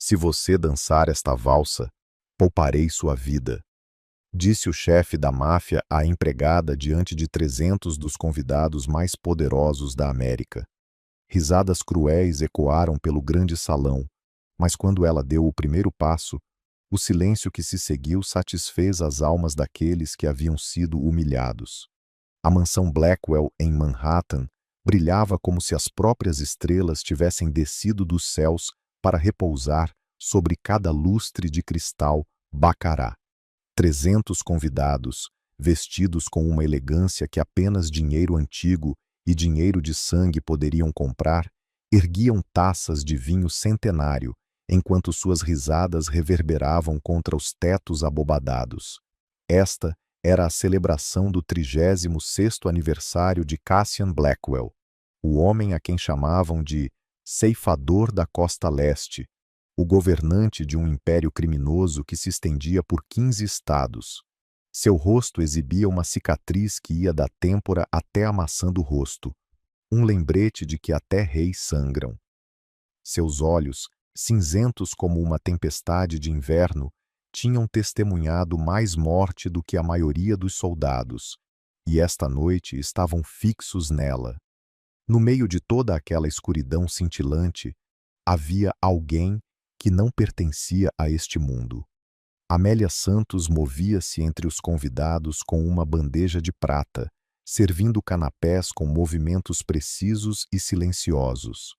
Se você dançar esta valsa, pouparei sua vida, disse o chefe da máfia à empregada diante de 300 dos convidados mais poderosos da América. Risadas cruéis ecoaram pelo grande salão, mas quando ela deu o primeiro passo, o silêncio que se seguiu satisfez as almas daqueles que haviam sido humilhados. A mansão Blackwell, em Manhattan, brilhava como se as próprias estrelas tivessem descido dos céus para repousar sobre cada lustre de cristal bacará. 300 convidados, vestidos com uma elegância que apenas dinheiro antigo e dinheiro de sangue poderiam comprar, erguiam taças de vinho centenário, enquanto suas risadas reverberavam contra os tetos abobadados. Esta era a celebração do 36º aniversário de Cassian Blackwell, o homem a quem chamavam de ceifador da costa leste, o governante de um império criminoso que se estendia por 15 estados. Seu rosto exibia uma cicatriz que ia da têmpora até a maçã do rosto, um lembrete de que até reis sangram. Seus olhos, cinzentos como uma tempestade de inverno, tinham testemunhado mais morte do que a maioria dos soldados, e esta noite estavam fixos nela. No meio de toda aquela escuridão cintilante, havia alguém que não pertencia a este mundo. Amélia Santos movia-se entre os convidados com uma bandeja de prata, servindo canapés com movimentos precisos e silenciosos.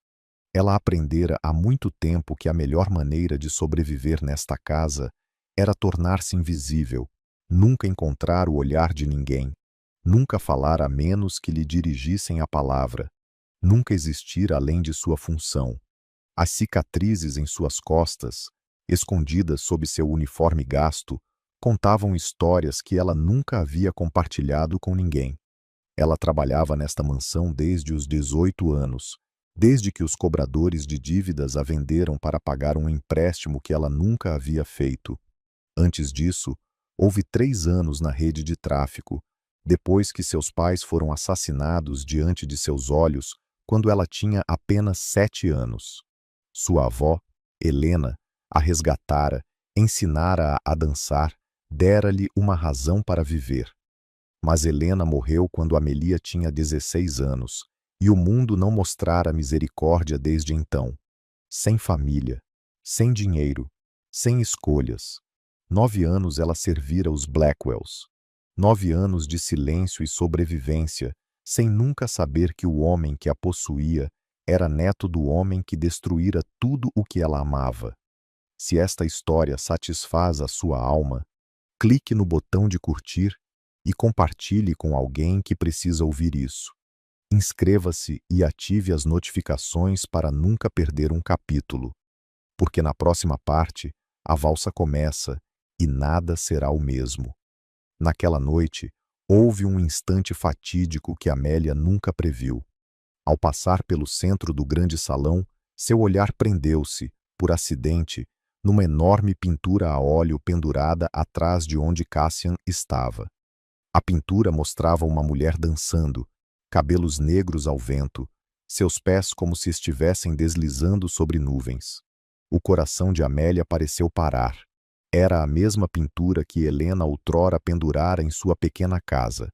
Ela aprendera há muito tempo que a melhor maneira de sobreviver nesta casa era tornar-se invisível, nunca encontrar o olhar de ninguém, nunca falar a menos que lhe dirigissem a palavra, nunca existir além de sua função. As cicatrizes em suas costas, escondidas sob seu uniforme gasto, contavam histórias que ela nunca havia compartilhado com ninguém. Ela trabalhava nesta mansão desde os 18 anos, desde que os cobradores de dívidas a venderam para pagar um empréstimo que ela nunca havia feito. Antes disso, houve 3 anos na rede de tráfico, depois que seus pais foram assassinados diante de seus olhos, quando ela tinha apenas 7 anos. Sua avó, Helena, a resgatara, ensinara-a a dançar, dera-lhe uma razão para viver. Mas Helena morreu quando Amelia tinha 16 anos, e o mundo não mostrara misericórdia desde então. Sem família, sem dinheiro, sem escolhas. 9 anos ela servira os Blackwells. 9 anos de silêncio e sobrevivência, sem nunca saber que o homem que a possuía era neto do homem que destruíra tudo o que ela amava. Se esta história satisfaz a sua alma, clique no botão de curtir e compartilhe com alguém que precisa ouvir isso. Inscreva-se e ative as notificações para nunca perder um capítulo, porque na próxima parte a valsa começa e nada será o mesmo. Naquela noite, houve um instante fatídico que Amélia nunca previu. Ao passar pelo centro do grande salão, seu olhar prendeu-se, por acidente, numa enorme pintura a óleo pendurada atrás de onde Cassian estava. A pintura mostrava uma mulher dançando, cabelos negros ao vento, seus pés como se estivessem deslizando sobre nuvens. O coração de Amélia pareceu parar. Era a mesma pintura que Helena outrora pendurara em sua pequena casa.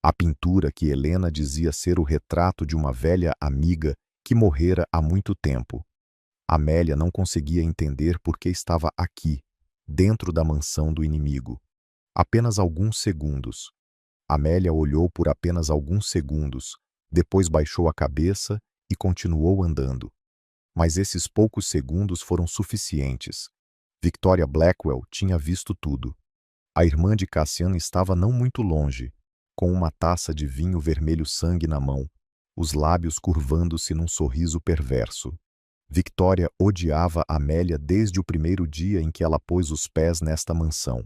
A pintura que Helena dizia ser o retrato de uma velha amiga que morrera há muito tempo. Amélia não conseguia entender por que estava aqui, dentro da mansão do inimigo. Apenas alguns segundos. Amélia olhou por apenas alguns segundos, depois baixou a cabeça e continuou andando. Mas esses poucos segundos foram suficientes. Victoria Blackwell tinha visto tudo. A irmã de Cassian estava não muito longe, com uma taça de vinho vermelho sangue na mão, os lábios curvando-se num sorriso perverso. Victoria odiava Amélia desde o primeiro dia em que ela pôs os pés nesta mansão.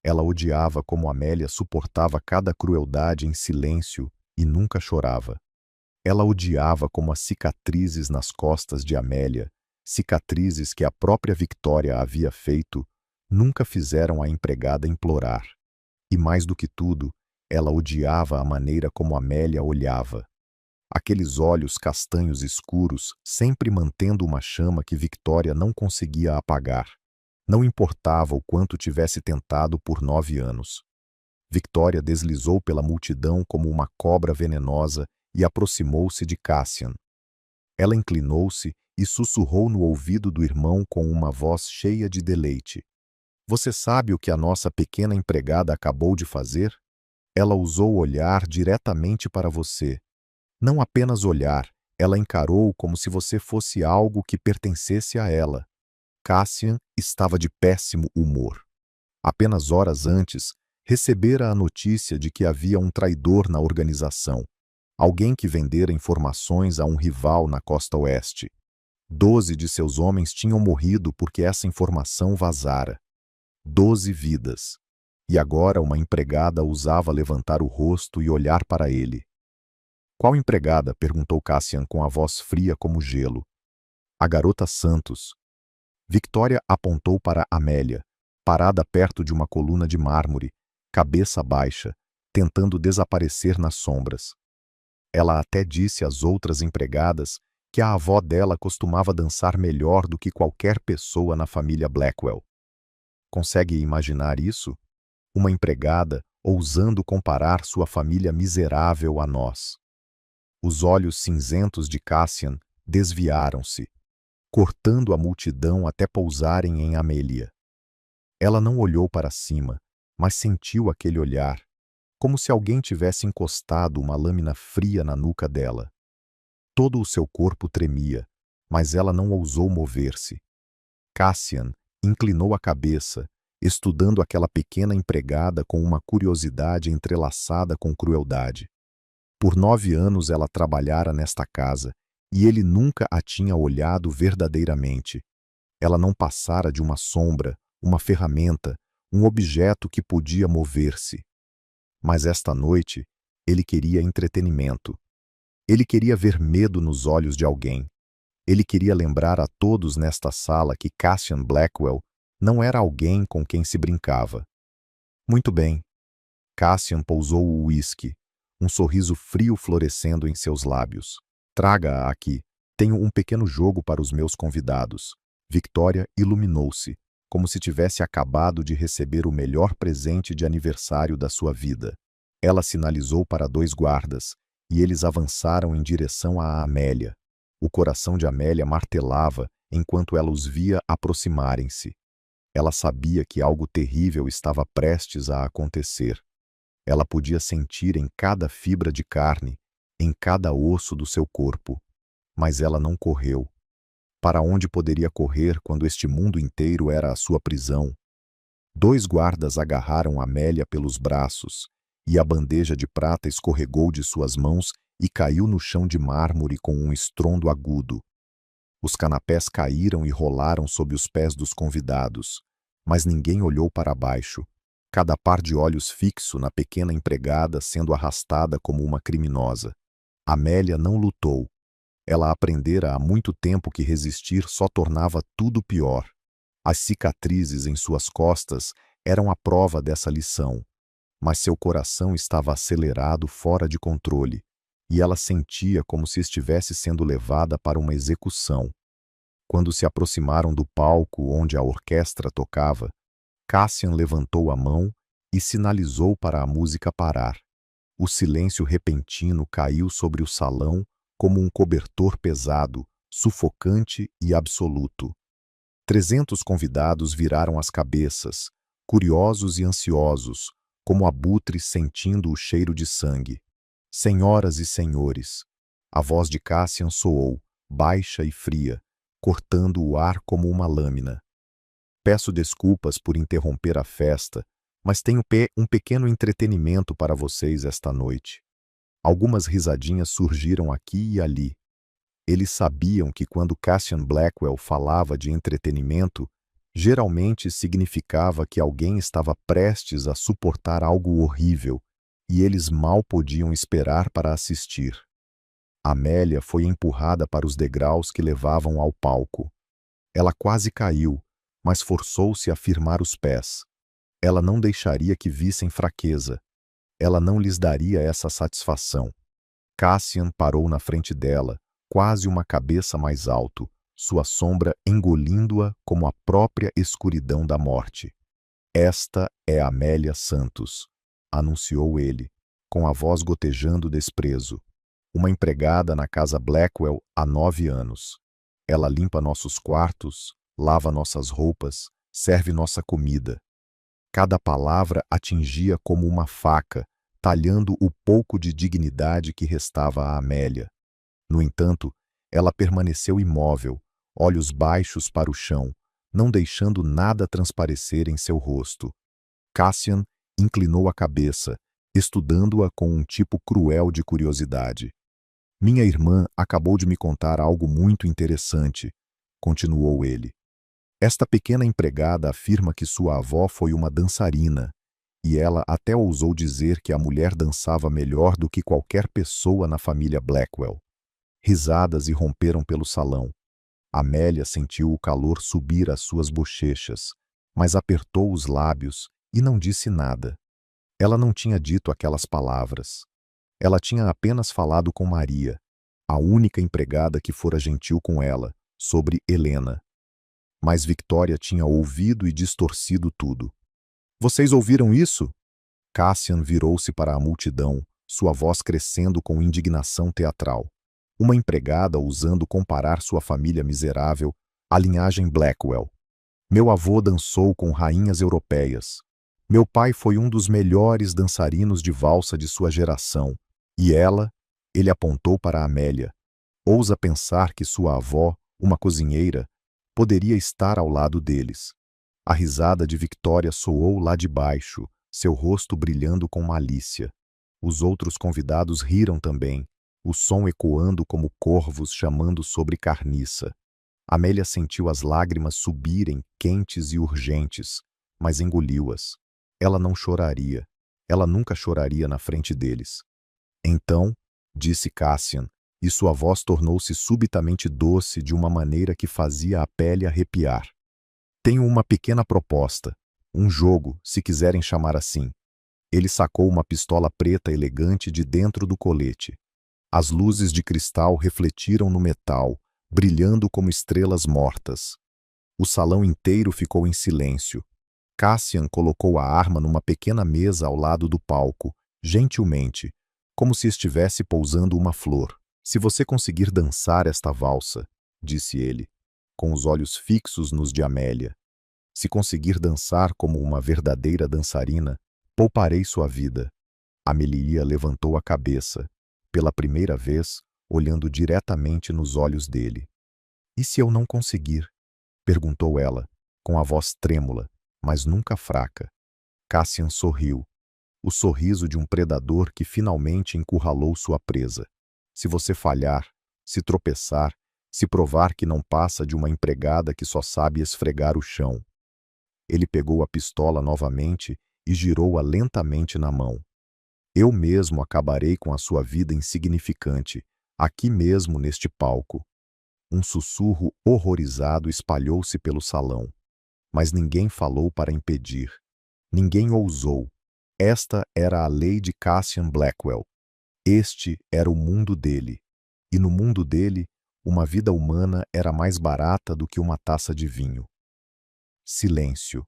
Ela odiava como Amélia suportava cada crueldade em silêncio e nunca chorava. Ela odiava como as cicatrizes nas costas de Amélia, cicatrizes que a própria Victoria havia feito, nunca fizeram a empregada implorar. E mais do que tudo, ela odiava a maneira como Amélia olhava. Aqueles olhos castanhos escuros, sempre mantendo uma chama que Victoria não conseguia apagar. Não importava o quanto tivesse tentado por 9 anos. Victoria deslizou pela multidão como uma cobra venenosa e aproximou-se de Cassian. Ela inclinou-se e sussurrou no ouvido do irmão com uma voz cheia de deleite. Você sabe o que a nossa pequena empregada acabou de fazer? Ela usou o olhar diretamente para você. Não apenas olhar, ela encarou como se você fosse algo que pertencesse a ela. Cassian estava de péssimo humor. Apenas horas antes, recebera a notícia de que havia um traidor na organização. Alguém que vendera informações a um rival na costa oeste. 12 de seus homens tinham morrido porque essa informação vazara. 12 vidas. E agora uma empregada ousava levantar o rosto e olhar para ele. Qual empregada? Perguntou Cassian com a voz fria como gelo. A garota Santos. Victoria apontou para Amélia, parada perto de uma coluna de mármore, cabeça baixa, tentando desaparecer nas sombras. Ela até disse às outras empregadas que a avó dela costumava dançar melhor do que qualquer pessoa na família Blackwell. Consegue imaginar isso? Uma empregada ousando comparar sua família miserável a nós. Os olhos cinzentos de Cassian desviaram-se, cortando a multidão até pousarem em Amélia. Ela não olhou para cima, mas sentiu aquele olhar, como se alguém tivesse encostado uma lâmina fria na nuca dela. Todo o seu corpo tremia, mas ela não ousou mover-se. Cassian inclinou a cabeça, estudando aquela pequena empregada com uma curiosidade entrelaçada com crueldade. Por 9 anos ela trabalhara nesta casa, e ele nunca a tinha olhado verdadeiramente. Ela não passara de uma sombra, uma ferramenta, um objeto que podia mover-se. Mas esta noite, ele queria entretenimento. Ele queria ver medo nos olhos de alguém. Ele queria lembrar a todos nesta sala que Cassian Blackwell não era alguém com quem se brincava. Muito bem. Cassian pousou o uísque, um sorriso frio florescendo em seus lábios. Traga-a aqui. Tenho um pequeno jogo para os meus convidados. Victoria iluminou-se, como se tivesse acabado de receber o melhor presente de aniversário da sua vida. Ela sinalizou para 2 guardas, e eles avançaram em direção a Amélia. O coração de Amélia martelava enquanto ela os via aproximarem-se. Ela sabia que algo terrível estava prestes a acontecer. Ela podia sentir em cada fibra de carne, em cada osso do seu corpo. Mas ela não correu. Para onde poderia correr quando este mundo inteiro era a sua prisão? 2 guardas agarraram Amélia pelos braços, e a bandeja de prata escorregou de suas mãos e caiu no chão de mármore com um estrondo agudo. Os canapés caíram e rolaram sob os pés dos convidados, mas ninguém olhou para baixo, cada par de olhos fixo na pequena empregada sendo arrastada como uma criminosa. Amélia não lutou. Ela aprendera há muito tempo que resistir só tornava tudo pior. As cicatrizes em suas costas eram a prova dessa lição. Mas seu coração estava acelerado fora de controle, e ela sentia como se estivesse sendo levada para uma execução. Quando se aproximaram do palco onde a orquestra tocava, Cassian levantou a mão e sinalizou para a música parar. O silêncio repentino caiu sobre o salão como um cobertor pesado, sufocante e absoluto. 300 convidados viraram as cabeças, curiosos e ansiosos, como abutres sentindo o cheiro de sangue. Senhoras e senhores, a voz de Cassian soou, baixa e fria, cortando o ar como uma lâmina. Peço desculpas por interromper a festa, mas tenho um pequeno entretenimento para vocês esta noite. Algumas risadinhas surgiram aqui e ali. Eles sabiam que quando Cassian Blackwell falava de entretenimento, geralmente significava que alguém estava prestes a suportar algo horrível, e eles mal podiam esperar para assistir. Amélia foi empurrada para os degraus que levavam ao palco. Ela quase caiu, mas forçou-se a firmar os pés. Ela não deixaria que vissem fraqueza. Ela não lhes daria essa satisfação. Cassian parou na frente dela, quase uma cabeça mais alto, sua sombra engolindo-a como a própria escuridão da morte. Esta é Amélia Santos, anunciou ele, com a voz gotejando desprezo. Uma empregada na casa Blackwell há 9 anos. Ela limpa nossos quartos, lava nossas roupas, serve nossa comida. Cada palavra atingia como uma faca, talhando o pouco de dignidade que restava a Amélia. No entanto, ela permaneceu imóvel, olhos baixos para o chão, não deixando nada transparecer em seu rosto. Cassian inclinou a cabeça, estudando-a com um tipo cruel de curiosidade. Minha irmã acabou de me contar algo muito interessante, continuou ele. Esta pequena empregada afirma que sua avó foi uma dançarina, e ela até ousou dizer que a mulher dançava melhor do que qualquer pessoa na família Blackwell. Risadas irromperam pelo salão. Amélia sentiu o calor subir às suas bochechas, mas apertou os lábios e não disse nada. Ela não tinha dito aquelas palavras. Ela tinha apenas falado com Maria, a única empregada que fora gentil com ela, sobre Helena. Mas Victoria tinha ouvido e distorcido tudo. Vocês ouviram isso? Cassian virou-se para a multidão, sua voz crescendo com indignação teatral. Uma empregada ousando comparar sua família miserável à linhagem Blackwell. Meu avô dançou com rainhas europeias. Meu pai foi um dos melhores dançarinos de valsa de sua geração. E ela, ele apontou para Amélia, ousa pensar que sua avó, uma cozinheira, poderia estar ao lado deles. A risada de Victoria soou lá de baixo, seu rosto brilhando com malícia. Os outros convidados riram também, o som ecoando como corvos chamando sobre carniça. Amélia sentiu as lágrimas subirem, quentes e urgentes, mas engoliu-as. Ela não choraria. Ela nunca choraria na frente deles. Então, disse Cassian, e sua voz tornou-se subitamente doce de uma maneira que fazia a pele arrepiar. Tenho uma pequena proposta, um jogo, se quiserem chamar assim. Ele sacou uma pistola preta elegante de dentro do colete. As luzes de cristal refletiram no metal, brilhando como estrelas mortas. O salão inteiro ficou em silêncio. Cassian colocou a arma numa pequena mesa ao lado do palco, gentilmente, como se estivesse pousando uma flor. Se você conseguir dançar esta valsa, disse ele, com os olhos fixos nos de Amélia, se conseguir dançar como uma verdadeira dançarina, pouparei sua vida. Amelia levantou a cabeça, pela primeira vez, olhando diretamente nos olhos dele. E se eu não conseguir? Perguntou ela, com a voz trêmula, mas nunca fraca. Cassian sorriu. O sorriso de um predador que finalmente encurralou sua presa. Se você falhar, se tropeçar, se provar que não passa de uma empregada que só sabe esfregar o chão. Ele pegou a pistola novamente e girou-a lentamente na mão. Eu mesmo acabarei com a sua vida insignificante, aqui mesmo neste palco. Um sussurro horrorizado espalhou-se pelo salão. Mas ninguém falou para impedir. Ninguém ousou. Esta era a lei de Cassian Blackwell. Este era o mundo dele. E no mundo dele, uma vida humana era mais barata do que uma taça de vinho. Silêncio.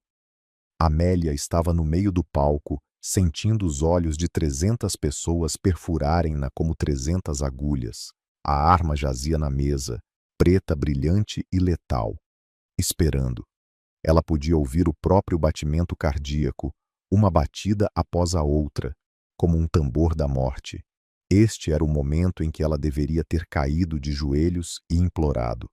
Amélia estava no meio do palco, sentindo os olhos de 300 pessoas perfurarem-na como 300 agulhas. A arma jazia na mesa, preta, brilhante e letal, esperando. Ela podia ouvir o próprio batimento cardíaco, uma batida após a outra, como um tambor da morte. Este era o momento em que ela deveria ter caído de joelhos e implorado.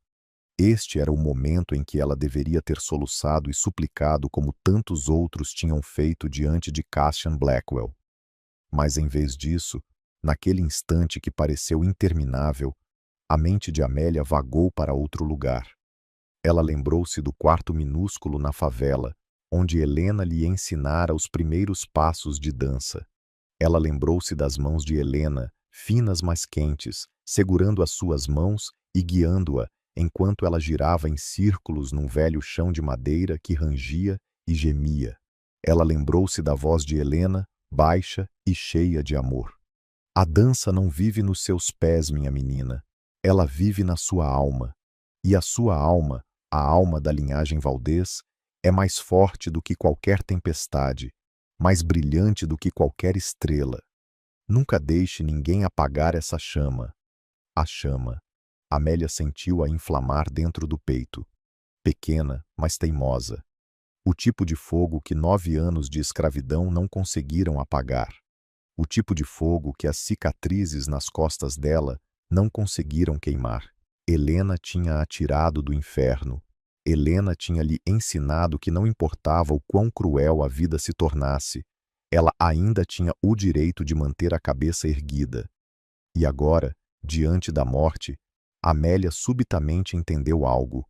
Este era o momento em que ela deveria ter soluçado e suplicado como tantos outros tinham feito diante de Cassian Blackwell. Mas em vez disso, naquele instante que pareceu interminável, a mente de Amélia vagou para outro lugar. Ela lembrou-se do quarto minúsculo na favela, onde Helena lhe ensinara os primeiros passos de dança. Ela lembrou-se das mãos de Helena, finas mas quentes, segurando as suas mãos e guiando-a, enquanto ela girava em círculos num velho chão de madeira que rangia e gemia. Ela lembrou-se da voz de Helena, baixa e cheia de amor. A dança não vive nos seus pés, minha menina. Ela vive na sua alma. E a sua alma, a alma da linhagem Valdez, é mais forte do que qualquer tempestade, mais brilhante do que qualquer estrela. Nunca deixe ninguém apagar essa chama. A chama. Amélia sentiu-a inflamar dentro do peito. Pequena, mas teimosa. O tipo de fogo que 9 anos de escravidão não conseguiram apagar. O tipo de fogo que as cicatrizes nas costas dela não conseguiram queimar. Helena tinha a tirado do inferno. Helena tinha lhe ensinado que não importava o quão cruel a vida se tornasse, ela ainda tinha o direito de manter a cabeça erguida. E agora, diante da morte, Amélia subitamente entendeu algo.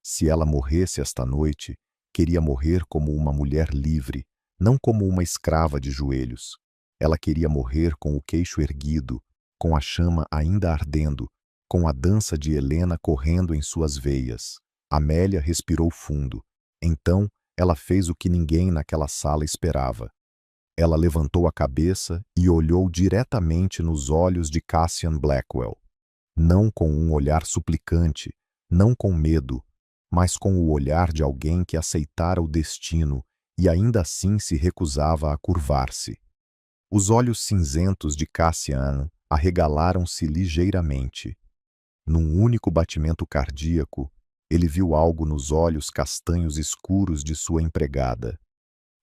Se ela morresse esta noite, queria morrer como uma mulher livre, não como uma escrava de joelhos. Ela queria morrer com o queixo erguido, com a chama ainda ardendo, com a dança de Helena correndo em suas veias. Amélia respirou fundo. Então, ela fez o que ninguém naquela sala esperava. Ela levantou a cabeça e olhou diretamente nos olhos de Cassian Blackwell. Não com um olhar suplicante, não com medo, mas com o olhar de alguém que aceitara o destino e ainda assim se recusava a curvar-se. Os olhos cinzentos de Cassian arregalaram-se ligeiramente. Num único batimento cardíaco, ele viu algo nos olhos castanhos escuros de sua empregada.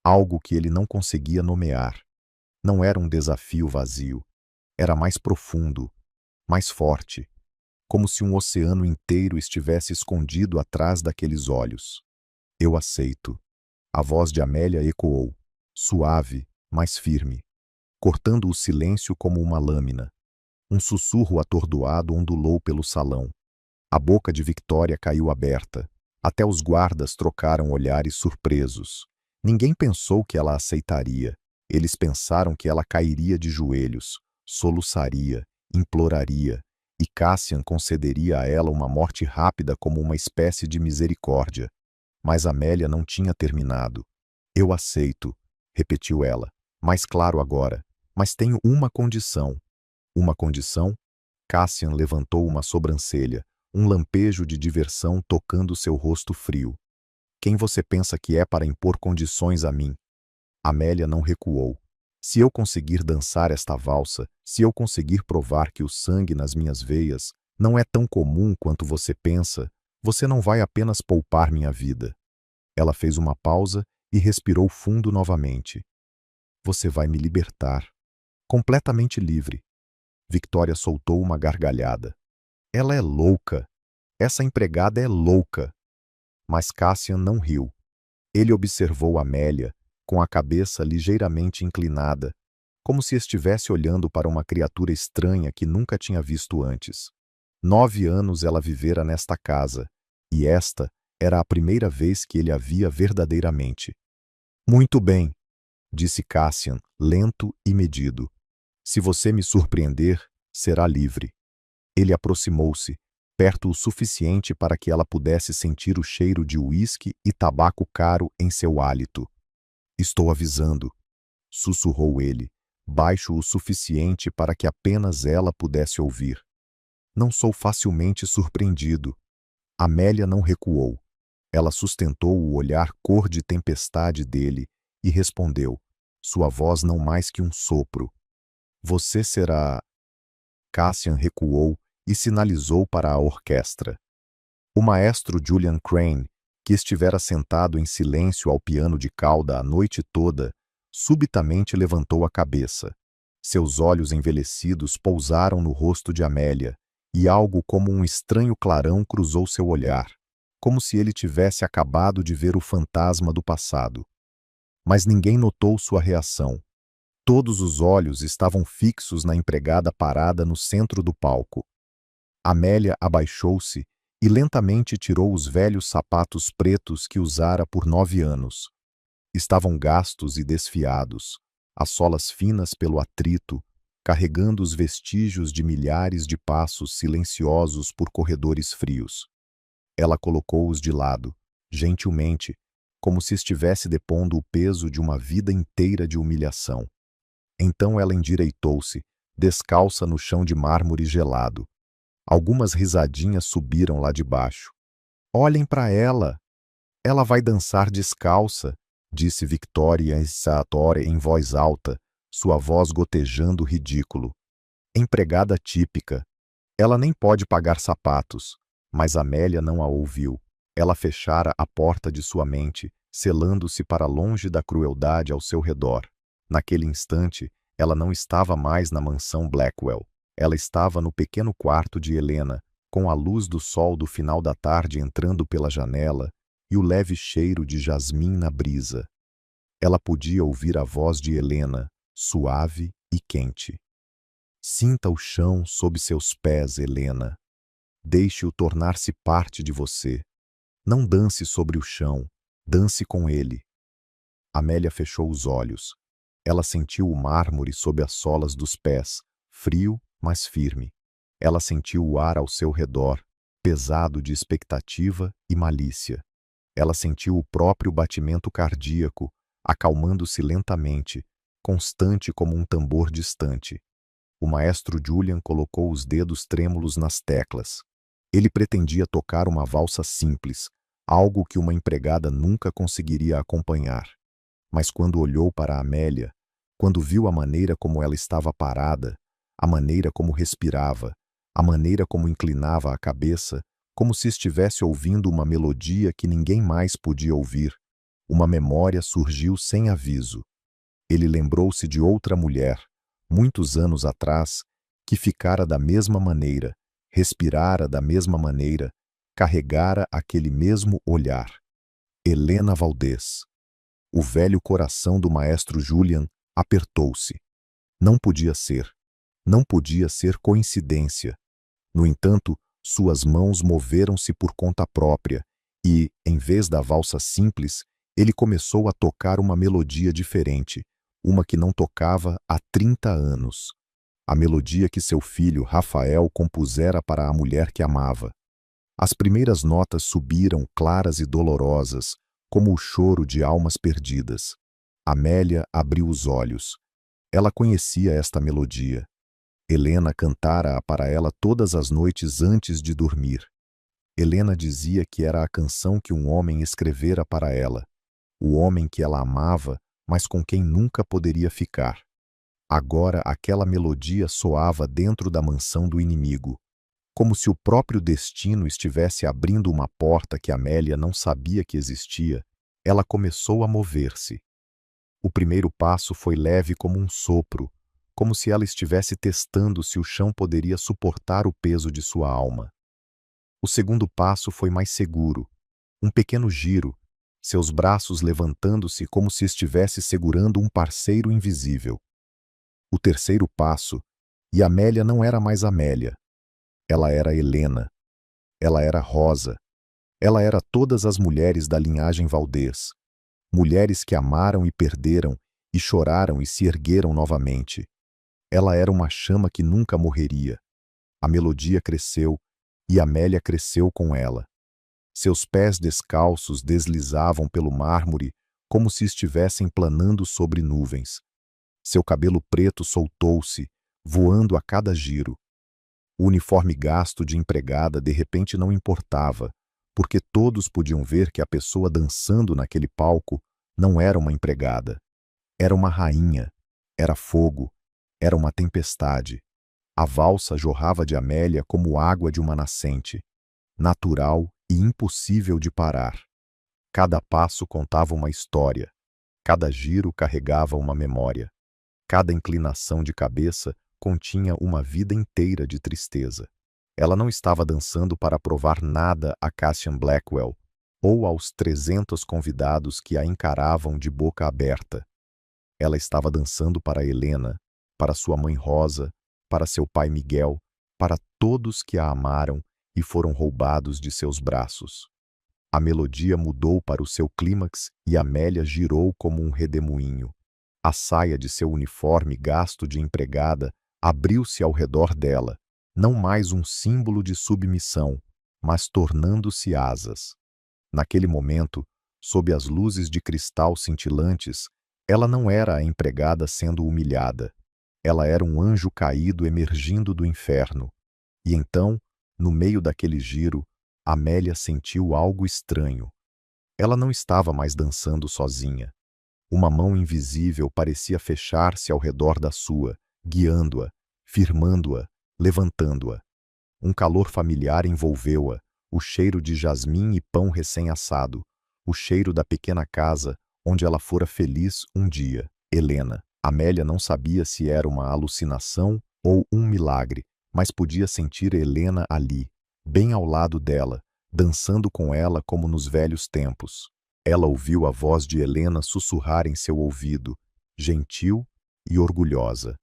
Algo que ele não conseguia nomear. Não era um desafio vazio. Era mais profundo, mais forte, como se um oceano inteiro estivesse escondido atrás daqueles olhos. Eu aceito. A voz de Amélia ecoou, suave, mas firme, cortando o silêncio como uma lâmina. Um sussurro atordoado ondulou pelo salão. A boca de Victoria caiu aberta. Até os guardas trocaram olhares surpresos. Ninguém pensou que ela aceitaria. Eles pensaram que ela cairia de joelhos, soluçaria, imploraria, e Cassian concederia a ela uma morte rápida como uma espécie de misericórdia. Mas Amélia não tinha terminado. Eu aceito, repetiu ela, mais claro agora, mas tenho uma condição. Uma condição? Cassian levantou uma sobrancelha, um lampejo de diversão tocando seu rosto frio. Quem você pensa que é para impor condições a mim? Amélia não recuou. Se eu conseguir dançar esta valsa, se eu conseguir provar que o sangue nas minhas veias não é tão comum quanto você pensa, você não vai apenas poupar minha vida. Ela fez uma pausa e respirou fundo novamente. Você vai me libertar. Completamente livre. Victoria soltou uma gargalhada. Ela é louca. Essa empregada é louca. Mas Cassian não riu. Ele observou Amélia, com a cabeça ligeiramente inclinada, como se estivesse olhando para uma criatura estranha que nunca tinha visto antes. 9 anos ela vivera nesta casa, e esta era a primeira vez que ele a via verdadeiramente. Muito bem, disse Cassian, lento e medido. Se você me surpreender, será livre. Ele aproximou-se, perto o suficiente para que ela pudesse sentir o cheiro de uísque e tabaco caro em seu hálito. Estou avisando, sussurrou ele, baixo o suficiente para que apenas ela pudesse ouvir. Não sou facilmente surpreendido. Amélia não recuou. Ela sustentou o olhar cor de tempestade dele e respondeu, sua voz não mais que um sopro. Você será... Cassian recuou e sinalizou para a orquestra. O maestro Julian Crane, que estivera sentado em silêncio ao piano de cauda a noite toda, subitamente levantou a cabeça. Seus olhos envelhecidos pousaram no rosto de Amélia, e algo como um estranho clarão cruzou seu olhar, como se ele tivesse acabado de ver o fantasma do passado. Mas ninguém notou sua reação. Todos os olhos estavam fixos na empregada parada no centro do palco. Amélia abaixou-se e lentamente tirou os velhos sapatos pretos que usara por 9 anos. Estavam gastos e desfiados, as solas finas pelo atrito, carregando os vestígios de milhares de passos silenciosos por corredores frios. Ela colocou-os de lado, gentilmente, como se estivesse depondo o peso de uma vida inteira de humilhação. Então ela endireitou-se, descalça no chão de mármore gelado. Algumas risadinhas subiram lá de baixo. Olhem para ela! Ela vai dançar descalça, disse Victoria Sartori em voz alta, sua voz gotejando ridículo. Empregada típica. Ela nem pode pagar sapatos. Mas Amélia não a ouviu. Ela fechara a porta de sua mente, selando-se para longe da crueldade ao seu redor. Naquele instante, ela não estava mais na mansão Blackwell. Ela estava no pequeno quarto de Helena, com a luz do sol do final da tarde entrando pela janela e o leve cheiro de jasmim na brisa. Ela podia ouvir a voz de Helena, suave e quente. Sinta o chão sob seus pés, Helena. Deixe-o tornar-se parte de você. Não dance sobre o chão, dance com ele. Amélia fechou os olhos. Ela sentiu o mármore sob as solas dos pés, frio, mas firme. Ela sentiu o ar ao seu redor, pesado de expectativa e malícia. Ela sentiu o próprio batimento cardíaco, acalmando-se lentamente, constante como um tambor distante. O maestro Julian colocou os dedos trêmulos nas teclas. Ele pretendia tocar uma valsa simples, algo que uma empregada nunca conseguiria acompanhar. Mas quando olhou para Amélia, quando viu a maneira como ela estava parada, a maneira como respirava, a maneira como inclinava a cabeça, como se estivesse ouvindo uma melodia que ninguém mais podia ouvir, uma memória surgiu sem aviso. Ele lembrou-se de outra mulher, muitos anos atrás, que ficara da mesma maneira, respirara da mesma maneira, carregara aquele mesmo olhar. Helena Valdez. O velho coração do maestro Julian apertou-se. Não podia ser. Não podia ser coincidência. No entanto, suas mãos moveram-se por conta própria e, em vez da valsa simples, ele começou a tocar uma melodia diferente, uma que não tocava há 30 anos. A melodia que seu filho, Rafael, compusera para a mulher que amava. As primeiras notas subiram claras e dolorosas, como o choro de almas perdidas. Amélia abriu os olhos. Ela conhecia esta melodia. Helena cantara-a para ela todas as noites antes de dormir. Helena dizia que era a canção que um homem escrevera para ela, o homem que ela amava, mas com quem nunca poderia ficar. Agora aquela melodia soava dentro da mansão do inimigo, como se o próprio destino estivesse abrindo uma porta que Amélia não sabia que existia. Ela começou a mover-se. O primeiro passo foi leve como um sopro, como se ela estivesse testando se o chão poderia suportar o peso de sua alma. O segundo passo foi mais seguro, um pequeno giro, seus braços levantando-se como se estivesse segurando um parceiro invisível. O terceiro passo, e Amélia não era mais Amélia. Ela era Helena. Ela era Rosa. Ela era todas as mulheres da linhagem Valdez. Mulheres que amaram e perderam, e choraram e se ergueram novamente. Ela era uma chama que nunca morreria. A melodia cresceu, e Amélia cresceu com ela. Seus pés descalços deslizavam pelo mármore como se estivessem planando sobre nuvens. Seu cabelo preto soltou-se, voando a cada giro. O uniforme gasto de empregada de repente não importava, porque todos podiam ver que a pessoa dançando naquele palco não era uma empregada. Era uma rainha, era fogo, era uma tempestade. A valsa jorrava de Amélia como água de uma nascente, natural e impossível de parar. Cada passo contava uma história, cada giro carregava uma memória, cada inclinação de cabeça continha uma vida inteira de tristeza. Ela não estava dançando para provar nada a Cassian Blackwell ou aos 300 convidados que a encaravam de boca aberta. Ela estava dançando para Helena, para sua mãe Rosa, para seu pai Miguel, para todos que a amaram e foram roubados de seus braços. A melodia mudou para o seu clímax e Amélia girou como um redemoinho. A saia de seu uniforme gasto de empregada abriu-se ao redor dela, não mais um símbolo de submissão, mas tornando-se asas. Naquele momento, sob as luzes de cristal cintilantes, ela não era a empregada sendo humilhada. Ela era um anjo caído emergindo do inferno. E então, no meio daquele giro, Amélia sentiu algo estranho. Ela não estava mais dançando sozinha. Uma mão invisível parecia fechar-se ao redor da sua, guiando-a, firmando-a, levantando-a. Um calor familiar envolveu-a, o cheiro de jasmim e pão recém-assado, o cheiro da pequena casa onde ela fora feliz um dia. Helena. Amélia não sabia se era uma alucinação ou um milagre, mas podia sentir Helena ali, bem ao lado dela, dançando com ela como nos velhos tempos. Ela ouviu a voz de Helena sussurrar em seu ouvido, gentil e orgulhosa.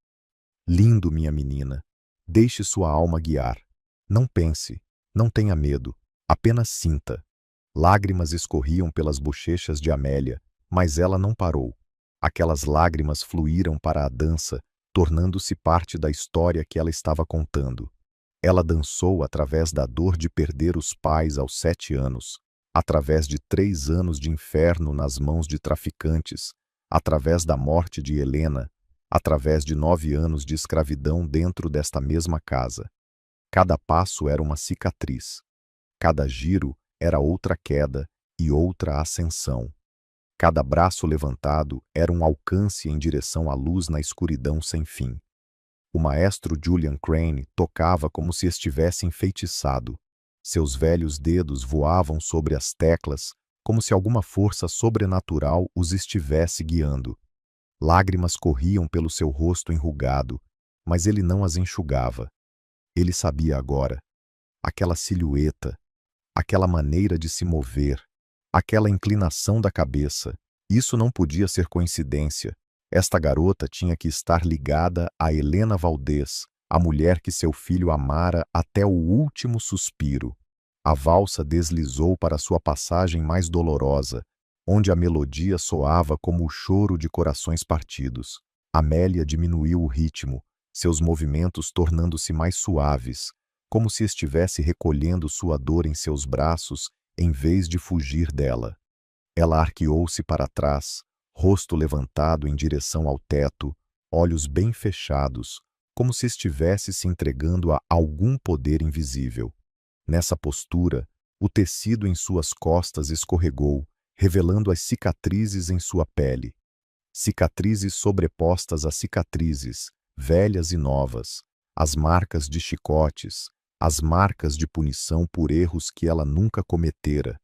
Lindo, minha menina. Deixe sua alma guiar. Não pense, não tenha medo, apenas sinta. Lágrimas escorriam pelas bochechas de Amélia, mas ela não parou. Aquelas lágrimas fluíram para a dança, tornando-se parte da história que ela estava contando. Ela dançou através da dor de perder os pais aos 7 anos, através de 3 anos de inferno nas mãos de traficantes, através da morte de Helena, através de 9 anos de escravidão dentro desta mesma casa. Cada passo era uma cicatriz. Cada giro era outra queda e outra ascensão. Cada braço levantado era um alcance em direção à luz na escuridão sem fim. O maestro Julian Crane tocava como se estivesse enfeitiçado. Seus velhos dedos voavam sobre as teclas, como se alguma força sobrenatural os estivesse guiando. Lágrimas corriam pelo seu rosto enrugado, mas ele não as enxugava. Ele sabia agora. Aquela silhueta, aquela maneira de se mover, aquela inclinação da cabeça, isso não podia ser coincidência. Esta garota tinha que estar ligada a Helena Valdez, a mulher que seu filho amara até o último suspiro. A valsa deslizou para sua passagem mais dolorosa, onde a melodia soava como o choro de corações partidos. Amélia diminuiu o ritmo, seus movimentos tornando-se mais suaves, como se estivesse recolhendo sua dor em seus braços em vez de fugir dela. Ela arqueou-se para trás, rosto levantado em direção ao teto, olhos bem fechados, como se estivesse se entregando a algum poder invisível. Nessa postura, o tecido em suas costas escorregou, revelando as cicatrizes em sua pele. Cicatrizes sobrepostas a cicatrizes, velhas e novas, as marcas de chicotes, as marcas de punição por erros que ela nunca cometera.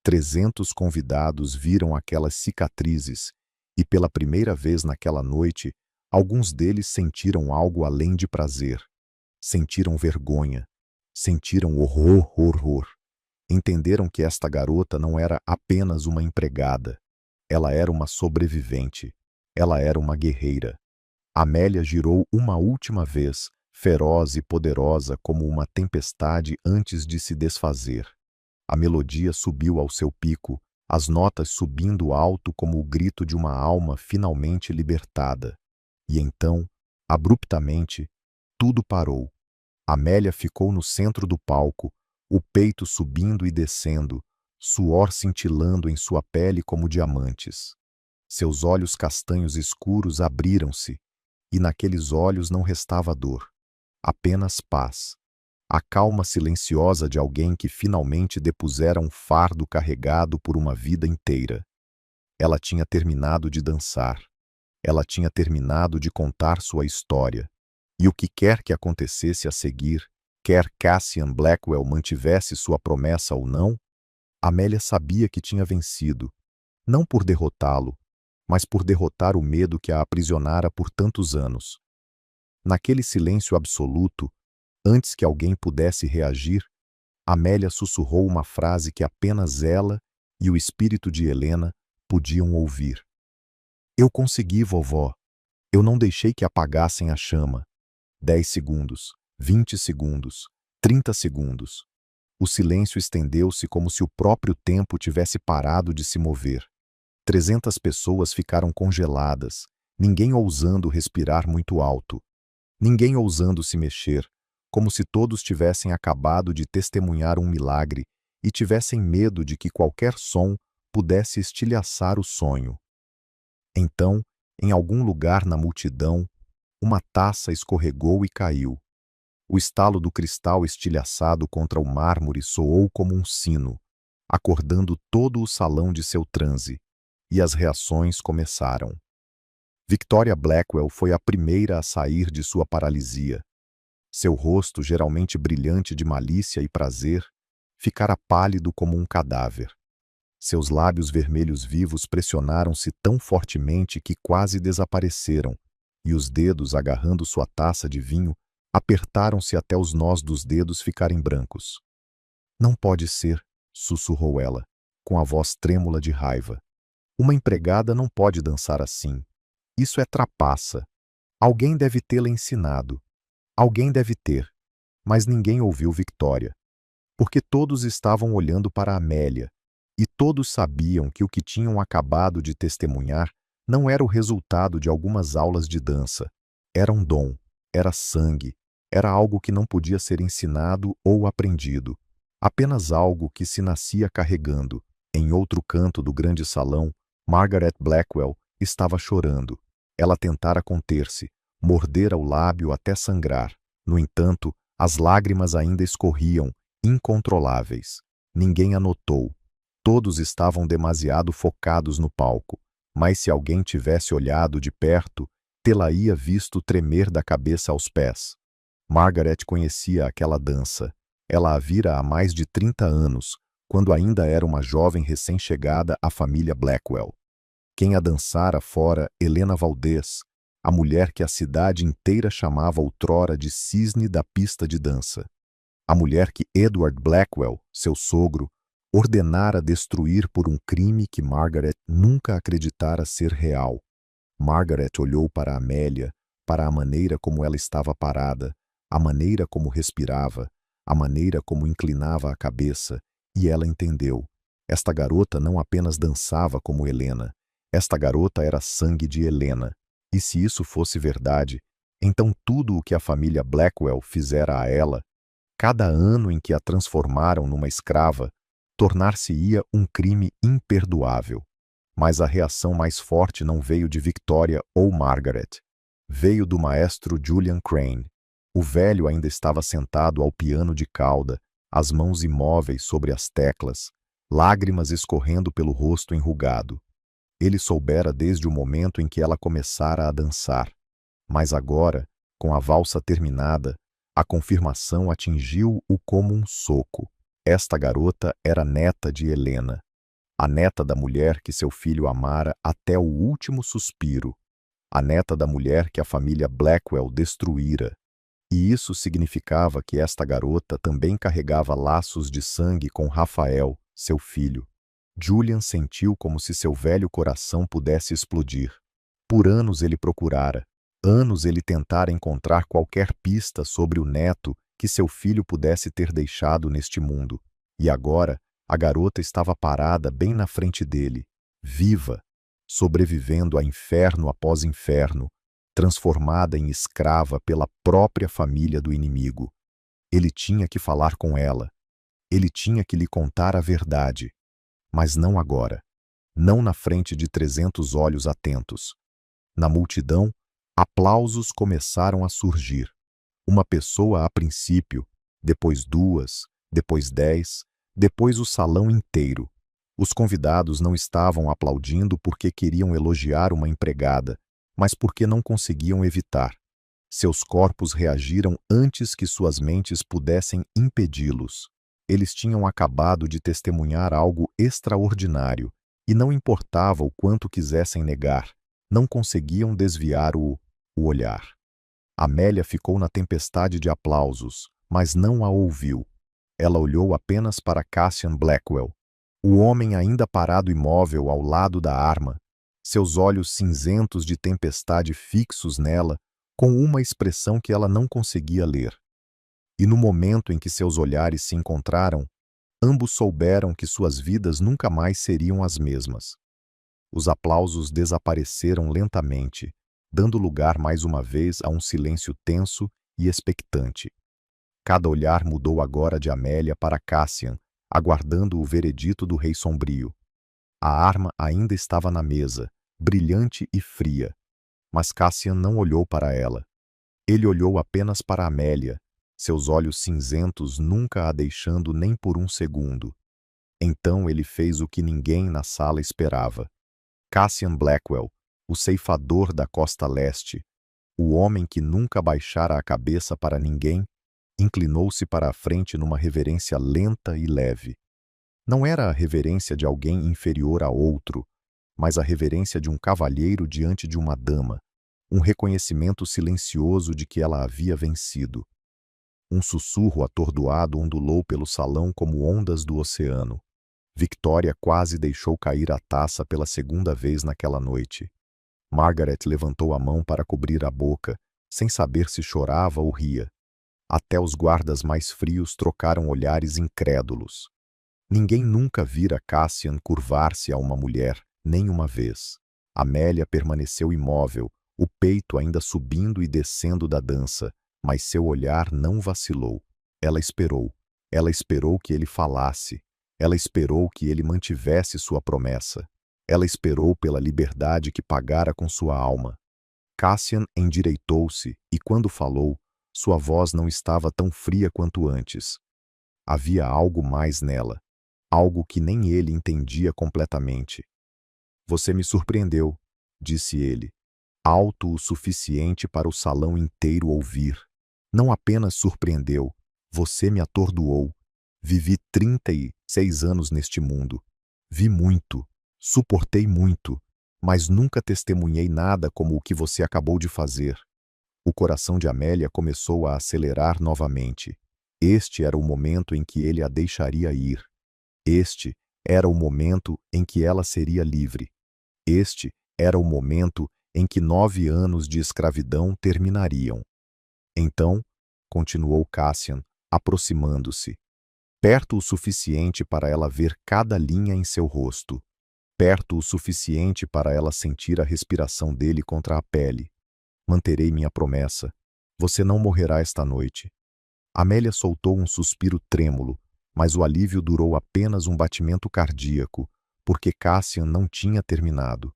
300 convidados viram aquelas cicatrizes e, pela primeira vez naquela noite, alguns deles sentiram algo além de prazer. Sentiram vergonha. Sentiram horror. Entenderam que esta garota não era apenas uma empregada. Ela era uma sobrevivente. Ela era uma guerreira. Amélia girou uma última vez, feroz e poderosa como uma tempestade antes de se desfazer. A melodia subiu ao seu pico, as notas subindo alto como o grito de uma alma finalmente libertada. E então, abruptamente, tudo parou. Amélia ficou no centro do palco, o peito subindo e descendo, suor cintilando em sua pele como diamantes. Seus olhos castanhos escuros abriram-se, e naqueles olhos não restava dor, apenas paz. A calma silenciosa de alguém que finalmente depusera um fardo carregado por uma vida inteira. Ela tinha terminado de dançar. Ela tinha terminado de contar sua história. E o que quer que acontecesse a seguir, quer Cassian Blackwell mantivesse sua promessa ou não, Amélia sabia que tinha vencido, não por derrotá-lo, mas por derrotar o medo que a aprisionara por tantos anos. Naquele silêncio absoluto, antes que alguém pudesse reagir, Amélia sussurrou uma frase que apenas ela e o espírito de Helena podiam ouvir. Eu consegui, vovó. Eu não deixei que apagassem a chama. 10 segundos, 20 segundos, 30 segundos. O silêncio estendeu-se como se o próprio tempo tivesse parado de se mover. 300 pessoas ficaram congeladas, ninguém ousando respirar muito alto. Ninguém ousando se mexer, como se todos tivessem acabado de testemunhar um milagre e tivessem medo de que qualquer som pudesse estilhaçar o sonho. Então, em algum lugar na multidão, uma taça escorregou e caiu. O estalo do cristal estilhaçado contra o mármore soou como um sino, acordando todo o salão de seu transe, e as reações começaram. Victoria Blackwell foi a primeira a sair de sua paralisia. Seu rosto, geralmente brilhante de malícia e prazer, ficara pálido como um cadáver. Seus lábios vermelhos vivos pressionaram-se tão fortemente que quase desapareceram, e os dedos, agarrando sua taça de vinho, apertaram-se até os nós dos dedos ficarem brancos. "Não pode ser", sussurrou ela, com a voz trêmula de raiva. "Uma empregada não pode dançar assim. Isso é trapaça. Alguém deve tê-la ensinado. Alguém deve ter." Mas ninguém ouviu Victoria, porque todos estavam olhando para Amélia, e todos sabiam que o que tinham acabado de testemunhar não era o resultado de algumas aulas de dança. Era um dom, era sangue, era algo que não podia ser ensinado ou aprendido, apenas algo que se nascia carregando. Em outro canto do grande salão, Margaret Blackwell estava chorando. Ela tentara conter-se, mordera o lábio até sangrar. No entanto, as lágrimas ainda escorriam, incontroláveis. Ninguém a notou. Todos estavam demasiado focados no palco, mas se alguém tivesse olhado de perto, tê-la-ia visto tremer da cabeça aos pés. Margaret conhecia aquela dança. Ela a vira há mais de 30 anos, quando ainda era uma jovem recém-chegada à família Blackwell. Quem a dançara fora Helena Valdez, a mulher que a cidade inteira chamava outrora de cisne da pista de dança. A mulher que Edward Blackwell, seu sogro, ordenara destruir por um crime que Margaret nunca acreditara ser real. Margaret olhou para Amélia, para a maneira como ela estava parada, a maneira como respirava, a maneira como inclinava a cabeça, e ela entendeu. Esta garota não apenas dançava como Helena, esta garota era sangue de Helena. E se isso fosse verdade, então tudo o que a família Blackwell fizera a ela, cada ano em que a transformaram numa escrava, tornar-se-ia um crime imperdoável. Mas a reação mais forte não veio de Victoria ou Margaret. Veio do maestro Julian Crane. O velho ainda estava sentado ao piano de cauda, as mãos imóveis sobre as teclas, lágrimas escorrendo pelo rosto enrugado. Ele soubera desde o momento em que ela começara a dançar. Mas agora, com a valsa terminada, a confirmação atingiu-o como um soco. Esta garota era neta de Helena, a neta da mulher que seu filho amara até o último suspiro, a neta da mulher que a família Blackwell destruíra. E isso significava que esta garota também carregava laços de sangue com Rafael, seu filho. Julian sentiu como se seu velho coração pudesse explodir. Por anos ele procurara, anos ele tentara encontrar qualquer pista sobre o neto que seu filho pudesse ter deixado neste mundo. E agora, a garota estava parada bem na frente dele, viva, sobrevivendo a inferno após inferno, transformada em escrava pela própria família do inimigo. Ele tinha que falar com ela. Ele tinha que lhe contar a verdade. Mas não agora. Não na frente de 300 olhos atentos. Na multidão, aplausos começaram a surgir. Uma pessoa a princípio, depois 2, depois 10, depois o salão inteiro. Os convidados não estavam aplaudindo porque queriam elogiar uma empregada, mas porque não conseguiam evitar. Seus corpos reagiram antes que suas mentes pudessem impedi-los. Eles tinham acabado de testemunhar algo extraordinário, e não importava o quanto quisessem negar, não conseguiam desviar o olhar. Amélia ficou na tempestade de aplausos, mas não a ouviu. Ela olhou apenas para Cassian Blackwell, o homem ainda parado imóvel ao lado da arma, seus olhos cinzentos de tempestade fixos nela, com uma expressão que ela não conseguia ler. E no momento em que seus olhares se encontraram, ambos souberam que suas vidas nunca mais seriam as mesmas. Os aplausos desapareceram lentamente, dando lugar mais uma vez a um silêncio tenso e expectante. Cada olhar mudou agora de Amélia para Cassian, aguardando o veredito do Rei Sombrio. A arma ainda estava na mesa, brilhante e fria, mas Cassian não olhou para ela. Ele olhou apenas para Amélia, seus olhos cinzentos nunca a deixando nem por um segundo. Então ele fez o que ninguém na sala esperava. Cassian Blackwell, o ceifador da costa leste, o homem que nunca baixara a cabeça para ninguém, inclinou-se para a frente numa reverência lenta e leve. Não era a reverência de alguém inferior a outro, mas a reverência de um cavalheiro diante de uma dama, um reconhecimento silencioso de que ela havia vencido. Um sussurro atordoado ondulou pelo salão como ondas do oceano. Victoria quase deixou cair a taça pela segunda vez naquela noite. Margaret levantou a mão para cobrir a boca, sem saber se chorava ou ria. Até os guardas mais frios trocaram olhares incrédulos. Ninguém nunca vira Cassian curvar-se a uma mulher, nem uma vez. Amélia permaneceu imóvel, o peito ainda subindo e descendo da dança, mas seu olhar não vacilou. Ela esperou. Ela esperou que ele falasse. Ela esperou que ele mantivesse sua promessa. Ela esperou pela liberdade que pagara com sua alma. Cassian endireitou-se e, quando falou, sua voz não estava tão fria quanto antes. Havia algo mais nela, algo que nem ele entendia completamente. Você me surpreendeu, disse ele, alto o suficiente para o salão inteiro ouvir. Não apenas surpreendeu, você me atordoou. Vivi 36 anos neste mundo. Vi muito, suportei muito, mas nunca testemunhei nada como o que você acabou de fazer. O coração de Amélia começou a acelerar novamente. Este era o momento em que ele a deixaria ir. Este era o momento em que ela seria livre. Este era o momento em que 9 anos de escravidão terminariam. Então, continuou Cassian, aproximando-se, perto o suficiente para ela ver cada linha em seu rosto, perto o suficiente para ela sentir a respiração dele contra a pele. Manterei minha promessa. Você não morrerá esta noite. Amélia soltou um suspiro trêmulo, mas o alívio durou apenas um batimento cardíaco, porque Cassian não tinha terminado.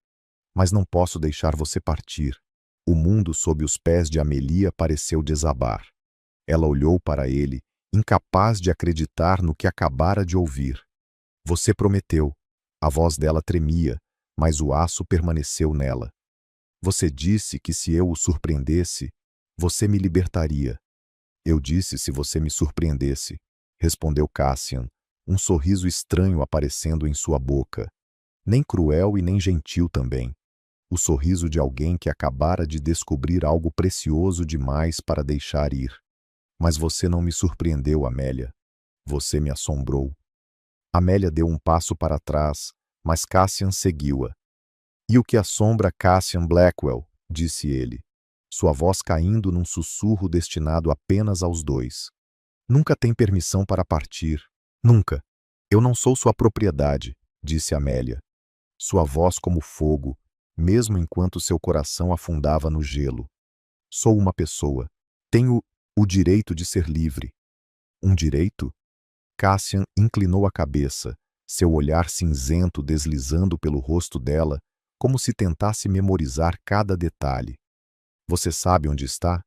Mas não posso deixar você partir. O mundo sob os pés de Amelia pareceu desabar. Ela olhou para ele, incapaz de acreditar no que acabara de ouvir. Você prometeu. A voz dela tremia, mas o aço permaneceu nela. Você disse que se eu o surpreendesse, você me libertaria. Eu disse se você me surpreendesse, respondeu Cassian, um sorriso estranho aparecendo em sua boca. Nem cruel e nem gentil também. O sorriso de alguém que acabara de descobrir algo precioso demais para deixar ir. Mas você não me surpreendeu, Amélia. Você me assombrou. Amélia deu um passo para trás, mas Cassian seguiu-a. E o que assombra Cassian Blackwell, disse ele, sua voz caindo num sussurro destinado apenas aos dois. Nunca tem permissão para partir. Nunca. Eu não sou sua propriedade, disse Amélia. Sua voz como fogo, mesmo enquanto seu coração afundava no gelo. Sou uma pessoa. Tenho o direito de ser livre. Um direito? Cassian inclinou a cabeça, seu olhar cinzento deslizando pelo rosto dela, como se tentasse memorizar cada detalhe. Você sabe onde está?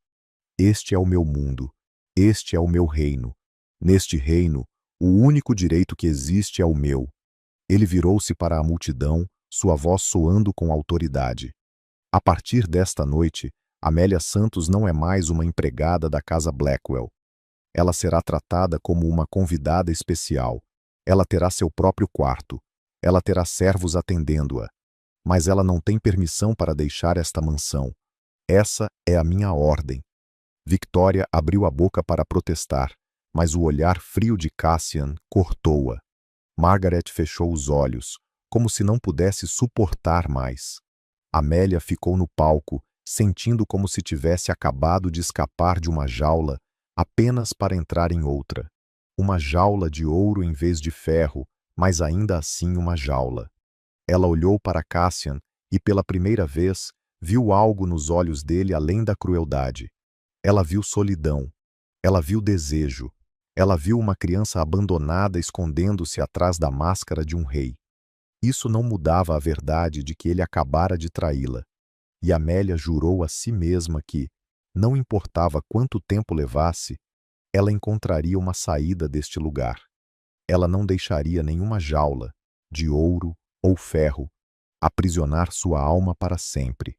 Este é o meu mundo. Este é o meu reino. Neste reino, o único direito que existe é o meu. Ele virou-se para a multidão, sua voz soando com autoridade. A partir desta noite, Amélia Santos não é mais uma empregada da casa Blackwell. Ela será tratada como uma convidada especial. Ela terá seu próprio quarto. Ela terá servos atendendo-a. Mas ela não tem permissão para deixar esta mansão. Essa é a minha ordem. Victoria abriu a boca para protestar, mas o olhar frio de Cassian cortou-a. Margaret fechou os olhos, como se não pudesse suportar mais. Amélia ficou no palco, sentindo como se tivesse acabado de escapar de uma jaula apenas para entrar em outra. Uma jaula de ouro em vez de ferro, mas ainda assim uma jaula. Ela olhou para Cassian e, pela primeira vez, viu algo nos olhos dele além da crueldade. Ela viu solidão. Ela viu desejo. Ela viu uma criança abandonada escondendo-se atrás da máscara de um rei. Isso não mudava a verdade de que ele acabara de traí-la. E Amélia jurou a si mesma que, Não importava quanto tempo levasse, ela encontraria uma saída deste lugar. Ela não deixaria nenhuma jaula, de ouro ou ferro, aprisionar sua alma para sempre.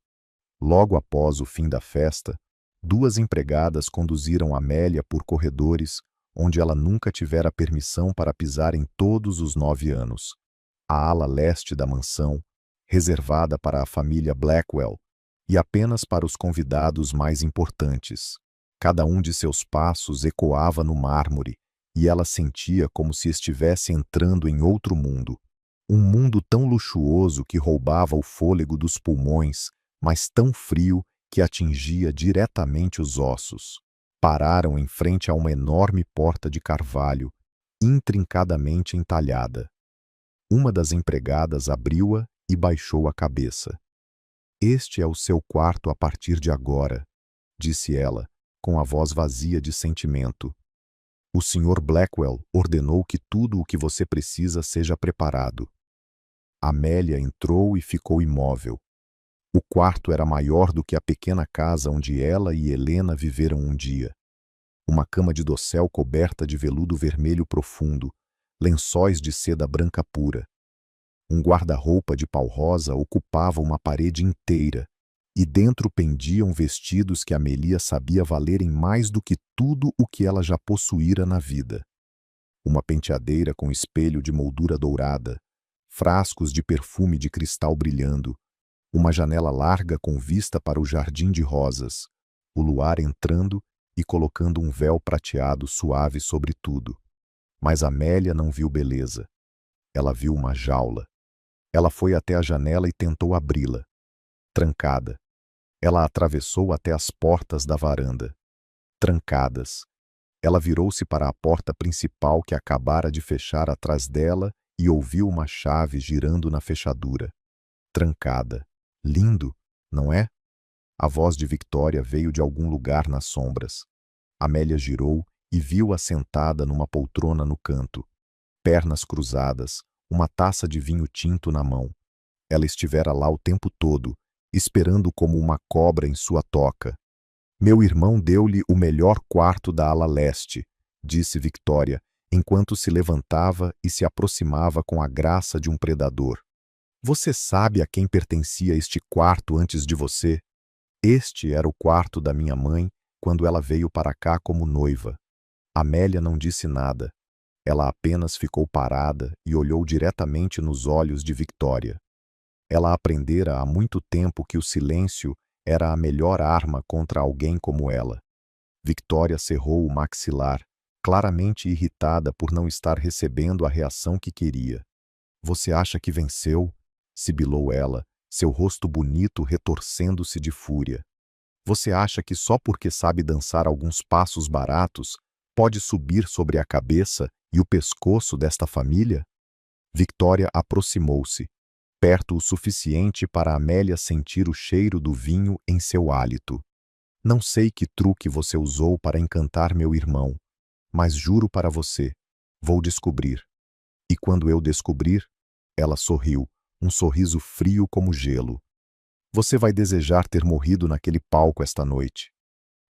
Logo após o fim da festa, duas empregadas conduziram Amélia por corredores onde ela nunca tivera permissão para pisar em todos os 9 anos. A ala leste da mansão, reservada para a família Blackwell e apenas para os convidados mais importantes. Cada um de seus passos ecoava no mármore e ela sentia como se estivesse entrando em outro mundo. Um mundo tão luxuoso que roubava o fôlego dos pulmões, mas tão frio que atingia diretamente os ossos. Pararam em frente a uma enorme porta de carvalho, intrincadamente entalhada. Uma das empregadas abriu-a e baixou a cabeça. "Este é o seu quarto a partir de agora", disse ela, com a voz vazia de sentimento. "O Sr. Blackwell ordenou que tudo o que você precisa seja preparado." Amélia entrou e ficou imóvel. O quarto era maior do que a pequena casa onde ela e Helena viveram um dia. Uma cama de dossel coberta de veludo vermelho profundo, lençóis de seda branca pura. Um guarda-roupa de pau rosa ocupava uma parede inteira, e dentro pendiam vestidos que Amelia sabia valerem mais do que tudo o que ela já possuíra na vida. Uma penteadeira com espelho de moldura dourada, frascos de perfume de cristal brilhando, uma janela larga com vista para o jardim de rosas, o luar entrando e colocando um véu prateado suave sobre tudo. Mas Amélia não viu beleza. Ela viu uma jaula. Ela foi até a janela e tentou abri-la. Trancada. Ela atravessou até as portas da varanda. Trancadas. Ela virou-se para a porta principal que acabara de fechar atrás dela e ouviu uma chave girando na fechadura. Trancada. Lindo, não é? A voz de Victoria veio de algum lugar nas sombras. Amélia girou e viu-a sentada numa poltrona no canto. Pernas cruzadas, uma taça de vinho tinto na mão. Ela estivera lá o tempo todo, esperando como uma cobra em sua toca. "Meu irmão deu-lhe o melhor quarto da ala leste", disse Victoria, enquanto se levantava e se aproximava com a graça de um predador. "Você sabe a quem pertencia este quarto antes de você? Este era o quarto da minha mãe quando ela veio para cá como noiva." Amélia não disse nada. Ela apenas ficou parada e olhou diretamente nos olhos de Victoria. Ela aprendera há muito tempo que o silêncio era a melhor arma contra alguém como ela. Victoria cerrou o maxilar, claramente irritada por não estar recebendo a reação que queria. "Você acha que venceu?" sibilou ela, seu rosto bonito retorcendo-se de fúria. "Você acha que só porque sabe dançar alguns passos baratos, pode subir sobre a cabeça e o pescoço desta família?" Victoria aproximou-se, perto o suficiente para Amélia sentir o cheiro do vinho em seu hálito. "Não sei que truque você usou para encantar meu irmão, mas juro para você, vou descobrir." E quando eu descobrir, ela sorriu, um sorriso frio como gelo. "Você vai desejar ter morrido naquele palco esta noite."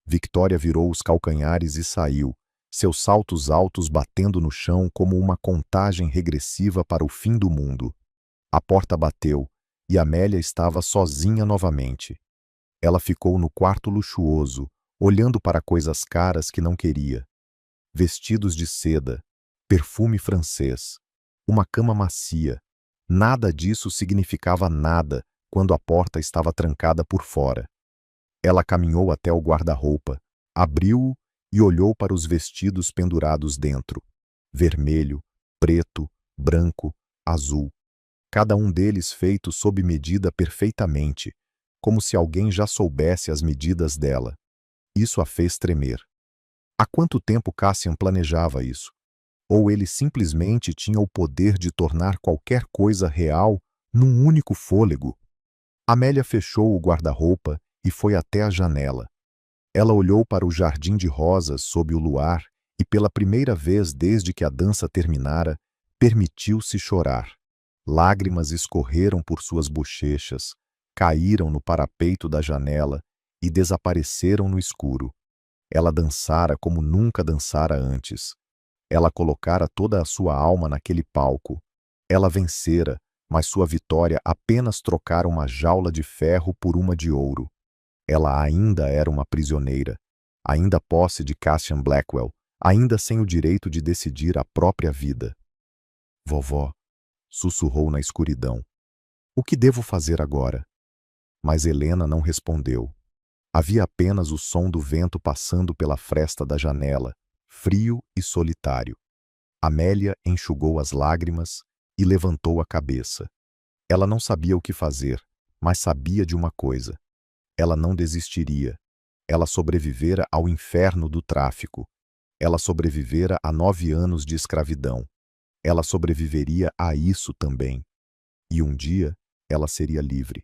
Victoria virou os calcanhares e saiu, seus saltos altos batendo no chão como uma contagem regressiva para o fim do mundo. A porta bateu, e Amélia estava sozinha novamente. Ela ficou no quarto luxuoso, olhando para coisas caras que não queria. Vestidos de seda, perfume francês, uma cama macia. Nada disso significava nada quando a porta estava trancada por fora. Ela caminhou até o guarda-roupa, abriu-o e olhou para os vestidos pendurados dentro. Vermelho, preto, branco, azul. Cada um deles feito sob medida perfeitamente, como se alguém já soubesse as medidas dela. Isso a fez tremer. Há quanto tempo Cassian planejava isso? Ou ele simplesmente tinha o poder de tornar qualquer coisa real num único fôlego? Amélia fechou o guarda-roupa e foi até a janela. Ela olhou para o jardim de rosas sob o luar e, pela primeira vez desde que a dança terminara, permitiu-se chorar. Lágrimas escorreram por suas bochechas, caíram no parapeito da janela e desapareceram no escuro. Ela dançara como nunca dançara antes. Ela colocara toda a sua alma naquele palco. Ela vencera, mas sua vitória apenas trocara uma jaula de ferro por uma de ouro. Ela ainda era uma prisioneira, ainda posse de Cassian Blackwell, ainda sem o direito de decidir a própria vida. Vovó, sussurrou na escuridão. O que devo fazer agora? Mas Helena não respondeu. Havia apenas o som do vento passando pela fresta da janela, frio e solitário. Amélia enxugou as lágrimas e levantou a cabeça. Ela não sabia o que fazer, mas sabia de uma coisa. Ela não desistiria. Ela sobrevivera ao inferno do tráfico. Ela sobrevivera a 9 anos de escravidão. Ela sobreviveria a isso também. E um dia, ela seria livre.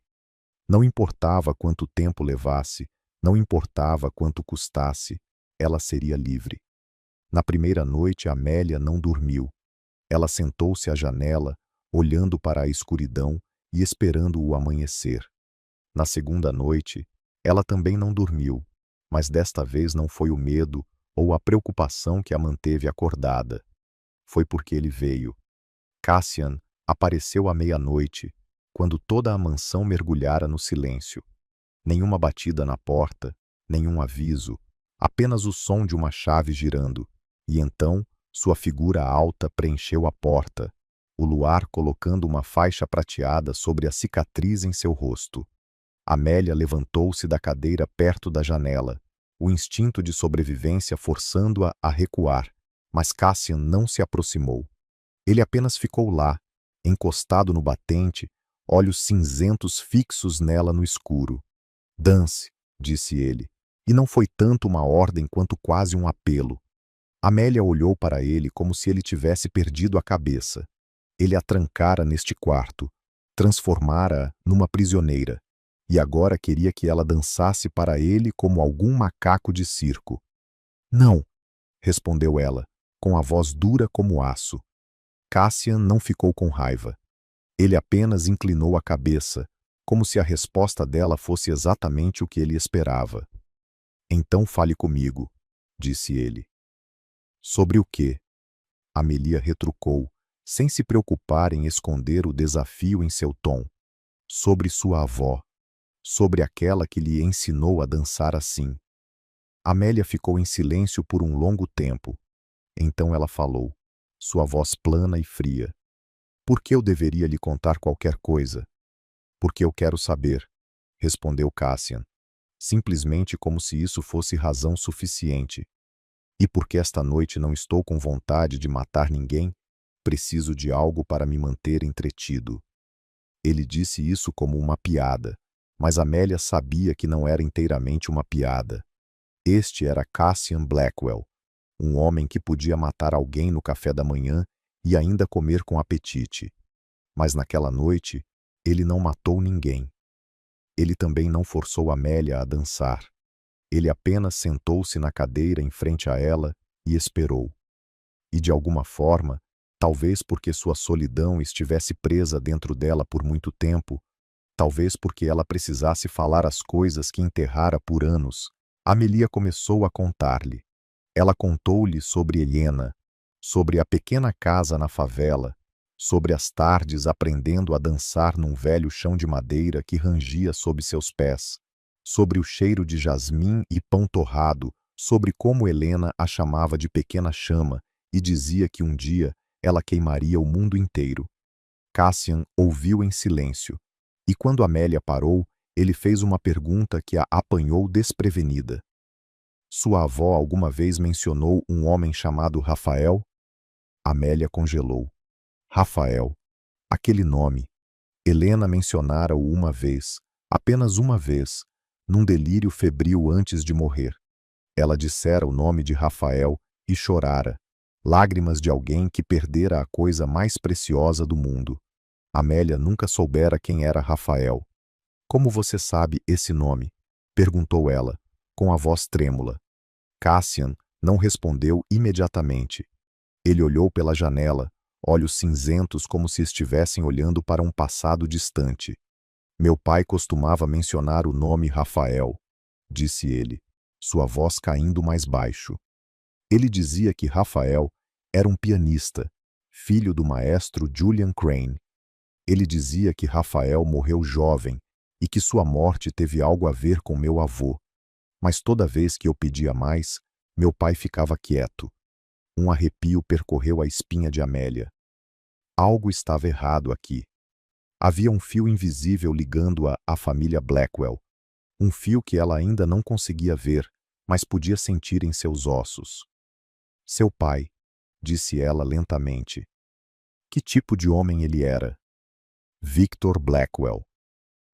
Não importava quanto tempo levasse, não importava quanto custasse, ela seria livre. Na primeira noite, Amélia não dormiu. Ela sentou-se à janela, olhando para a escuridão e esperando o amanhecer. Na segunda noite, ela também não dormiu, mas desta vez não foi o medo ou a preocupação que a manteve acordada. Foi porque ele veio. Cassian apareceu à meia-noite, quando toda a mansão mergulhara no silêncio. Nenhuma batida na porta, nenhum aviso, apenas o som de uma chave girando. E então, sua figura alta preencheu a porta, o luar colocando uma faixa prateada sobre a cicatriz em seu rosto. Amélia levantou-se da cadeira perto da janela, o instinto de sobrevivência forçando-a a recuar, mas Cassian não se aproximou. Ele apenas ficou lá, encostado no batente, olhos cinzentos fixos nela no escuro. Dance, disse ele, e não foi tanto uma ordem quanto quase um apelo. Amélia olhou para ele como se ele tivesse perdido a cabeça. Ele a trancara neste quarto, transformara-a numa prisioneira, e agora queria que ela dançasse para ele como algum macaco de circo. Não, respondeu ela, com a voz dura como aço. Cassian não ficou com raiva. Ele apenas inclinou a cabeça, como se a resposta dela fosse exatamente o que ele esperava. Então fale comigo, disse ele. Sobre o quê? Amelia retrucou, sem se preocupar em esconder o desafio em seu tom. Sobre sua avó. Sobre aquela que lhe ensinou a dançar assim. Amélia ficou em silêncio por um longo tempo. Então ela falou, sua voz plana e fria. Por que eu deveria lhe contar qualquer coisa? Porque eu quero saber, respondeu Cassian, simplesmente como se isso fosse razão suficiente. E porque esta noite não estou com vontade de matar ninguém, preciso de algo para me manter entretido. Ele disse isso como uma piada, mas Amélia sabia que não era inteiramente uma piada. Este era Cassian Blackwell, um homem que podia matar alguém no café da manhã e ainda comer com apetite. Mas naquela noite, ele não matou ninguém. Ele também não forçou Amélia a dançar. Ele apenas sentou-se na cadeira em frente a ela e esperou. E de alguma forma, talvez porque sua solidão estivesse presa dentro dela por muito tempo, talvez porque ela precisasse falar as coisas que enterrara por anos, Amelia começou a contar-lhe. Ela contou-lhe sobre Helena, sobre a pequena casa na favela, sobre as tardes aprendendo a dançar num velho chão de madeira que rangia sob seus pés, sobre o cheiro de jasmim e pão torrado, sobre como Helena a chamava de pequena chama e dizia que um dia ela queimaria o mundo inteiro. Cassian ouviu em silêncio, e quando Amélia parou, ele fez uma pergunta que a apanhou desprevenida. Sua avó alguma vez mencionou um homem chamado Rafael? Amélia congelou. Rafael. Aquele nome. Helena mencionara-o uma vez, apenas uma vez, num delírio febril antes de morrer. Ela dissera o nome de Rafael e chorara, lágrimas de alguém que perdera a coisa mais preciosa do mundo. Amélia nunca soubera quem era Rafael. Como você sabe esse nome? Perguntou ela, com a voz trêmula. Cassian não respondeu imediatamente. Ele olhou pela janela, olhos cinzentos como se estivessem olhando para um passado distante. Meu pai costumava mencionar o nome Rafael. disse ele, sua voz caindo mais baixo. Ele dizia que Rafael era um pianista, filho do maestro Julian Crane. Ele dizia que Rafael morreu jovem e que sua morte teve algo a ver com meu avô. Mas toda vez que eu pedia mais, meu pai ficava quieto. Um arrepio percorreu a espinha de Amélia. Algo estava errado aqui. Havia um fio invisível ligando-a à família Blackwell. Um fio que ela ainda não conseguia ver, mas podia sentir em seus ossos. Seu pai, disse ela lentamente. Que tipo de homem ele era? Victor Blackwell.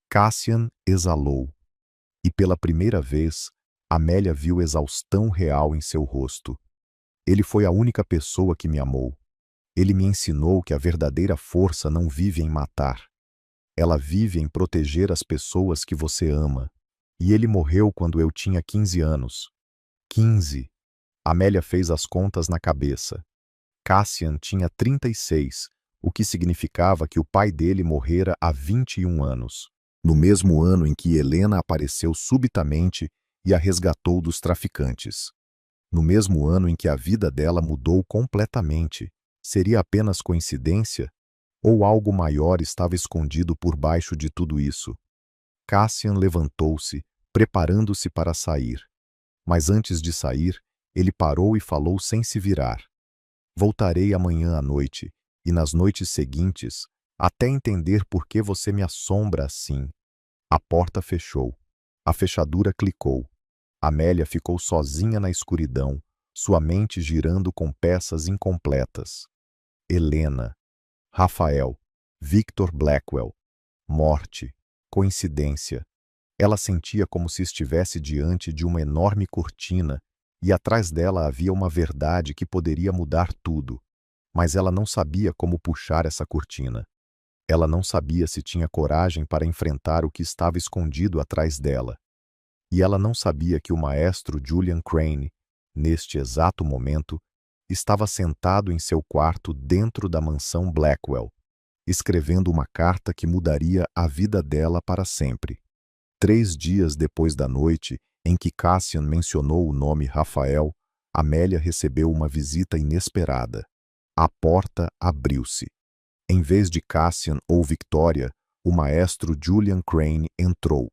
Cassian exalou. E pela primeira vez, Amélia viu exaustão real em seu rosto. Ele foi a única pessoa que me amou. Ele me ensinou que a verdadeira força não vive em matar. Ela vive em proteger as pessoas que você ama. E ele morreu quando eu tinha 15 anos. 15. Amélia fez as contas na cabeça. Cassian tinha 36, o que significava que o pai dele morrera há 21 anos. No mesmo ano em que Helena apareceu subitamente e a resgatou dos traficantes. No mesmo ano em que a vida dela mudou completamente. Seria apenas coincidência? Ou algo maior estava escondido por baixo de tudo isso? Cassian levantou-se, preparando-se para sair. Mas antes de sair, ele parou e falou sem se virar. Voltarei amanhã à noite, e nas noites seguintes, até entender por que você me assombra assim. A porta fechou. A fechadura clicou. Amélia ficou sozinha na escuridão, sua mente girando com peças incompletas. Helena, Rafael, Victor Blackwell, morte, coincidência. Ela sentia como se estivesse diante de uma enorme cortina e atrás dela havia uma verdade que poderia mudar tudo, mas ela não sabia como puxar essa cortina. Ela não sabia se tinha coragem para enfrentar o que estava escondido atrás dela. E ela não sabia que o maestro Julian Crane, neste exato momento, estava sentado em seu quarto dentro da mansão Blackwell, escrevendo uma carta que mudaria a vida dela para sempre. 3 dias depois da noite em que Cassian mencionou o nome Rafael, Amélia recebeu uma visita inesperada. A porta abriu-se. Em vez de Cassian ou Victoria, o maestro Julian Crane entrou.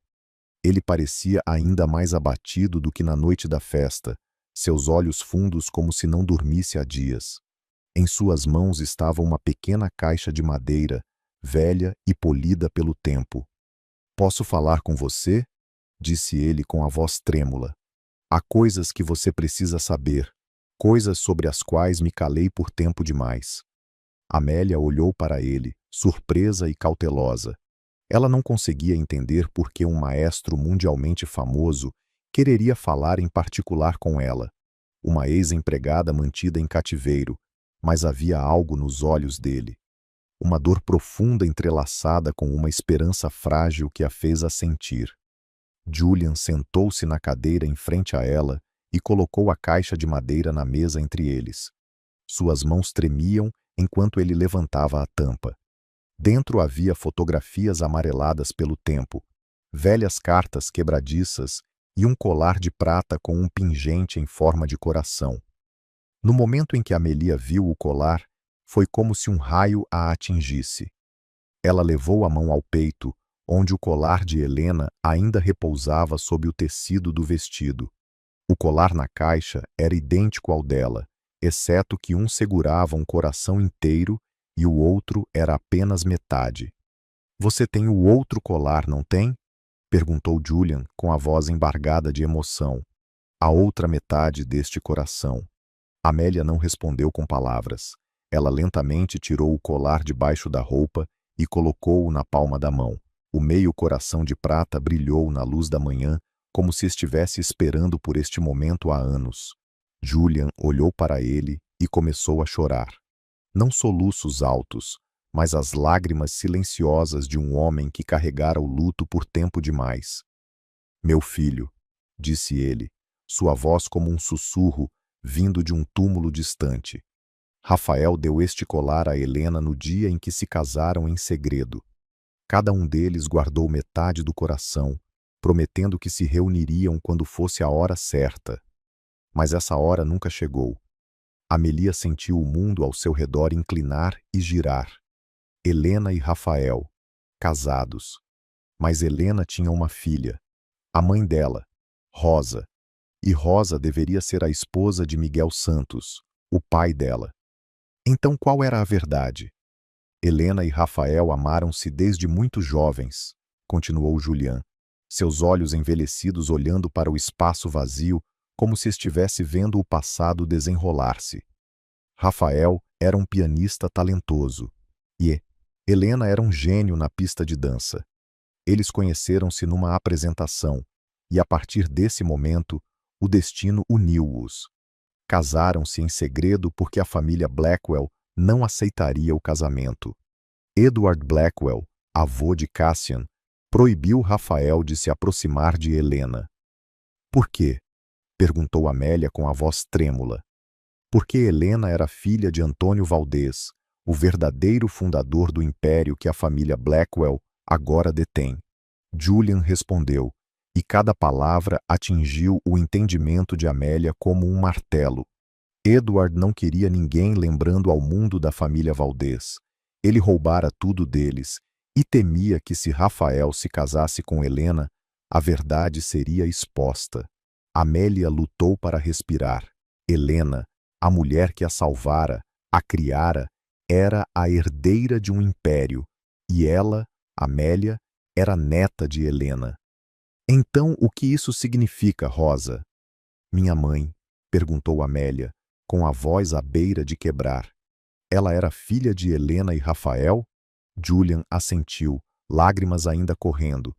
Ele parecia ainda mais abatido do que na noite da festa, seus olhos fundos como se não dormisse há dias. Em suas mãos estava uma pequena caixa de madeira, velha e polida pelo tempo. Posso falar com você? Disse ele com a voz trêmula. Há coisas que você precisa saber, coisas sobre as quais me calei por tempo demais. Amélia olhou para ele, surpresa e cautelosa. Ela não conseguia entender por que um maestro mundialmente famoso quereria falar em particular com ela, uma ex-empregada mantida em cativeiro, mas havia algo nos olhos dele. Uma dor profunda entrelaçada com uma esperança frágil que a fez assentir. Julian sentou-se na cadeira em frente a ela e colocou a caixa de madeira na mesa entre eles. Suas mãos tremiam enquanto ele levantava a tampa. Dentro havia fotografias amareladas pelo tempo, velhas cartas quebradiças e um colar de prata com um pingente em forma de coração. No momento em que Amelia viu o colar, foi como se um raio a atingisse. Ela levou a mão ao peito, onde o colar de Helena ainda repousava sob o tecido do vestido. O colar na caixa era idêntico ao dela, exceto que um segurava um coração inteiro e o outro era apenas metade. Você tem o outro colar, não tem? Perguntou Julian com a voz embargada de emoção. A outra metade deste coração. Amélia não respondeu com palavras. Ela lentamente tirou o colar debaixo da roupa e colocou-o na palma da mão. O meio coração de prata brilhou na luz da manhã, como se estivesse esperando por este momento há anos. Julian olhou para ele e começou a chorar. Não soluços altos, mas as lágrimas silenciosas de um homem que carregara o luto por tempo demais. Meu filho, disse ele, sua voz como um sussurro, vindo de um túmulo distante. Rafael deu este colar a Helena no dia em que se casaram em segredo. Cada um deles guardou metade do coração, prometendo que se reuniriam quando fosse a hora certa. Mas essa hora nunca chegou. Amelia sentiu o mundo ao seu redor inclinar e girar. Helena e Rafael, casados. Mas Helena tinha uma filha, a mãe dela, Rosa. E Rosa deveria ser a esposa de Miguel Santos, o pai dela. Então qual era a verdade? Helena e Rafael amaram-se desde muito jovens, continuou Julián, seus olhos envelhecidos olhando para o espaço vazio como se estivesse vendo o passado desenrolar-se. Rafael era um pianista talentoso e Helena era um gênio na pista de dança. Eles conheceram-se numa apresentação e, a partir desse momento, o destino uniu-os. Casaram-se em segredo porque a família Blackwell não aceitaria o casamento. Edward Blackwell, avô de Cassian, proibiu Rafael de se aproximar de Helena. Por quê? Perguntou Amélia com a voz trêmula. Porque Helena era filha de Antônio Valdez, o verdadeiro fundador do império que a família Blackwell agora detém. Julián respondeu, e cada palavra atingiu o entendimento de Amélia como um martelo. Edward não queria ninguém lembrando ao mundo da família Valdez. Ele roubara tudo deles e temia que, se Rafael se casasse com Helena, a verdade seria exposta. Amélia lutou para respirar. Helena, a mulher que a salvara, a criara, era a herdeira de um império, e ela, Amélia, era neta de Helena. Então, o que isso significa, Rosa? Minha mãe, perguntou Amélia, com a voz à beira de quebrar. Ela era filha de Helena e Rafael? Julián assentiu, lágrimas ainda correndo.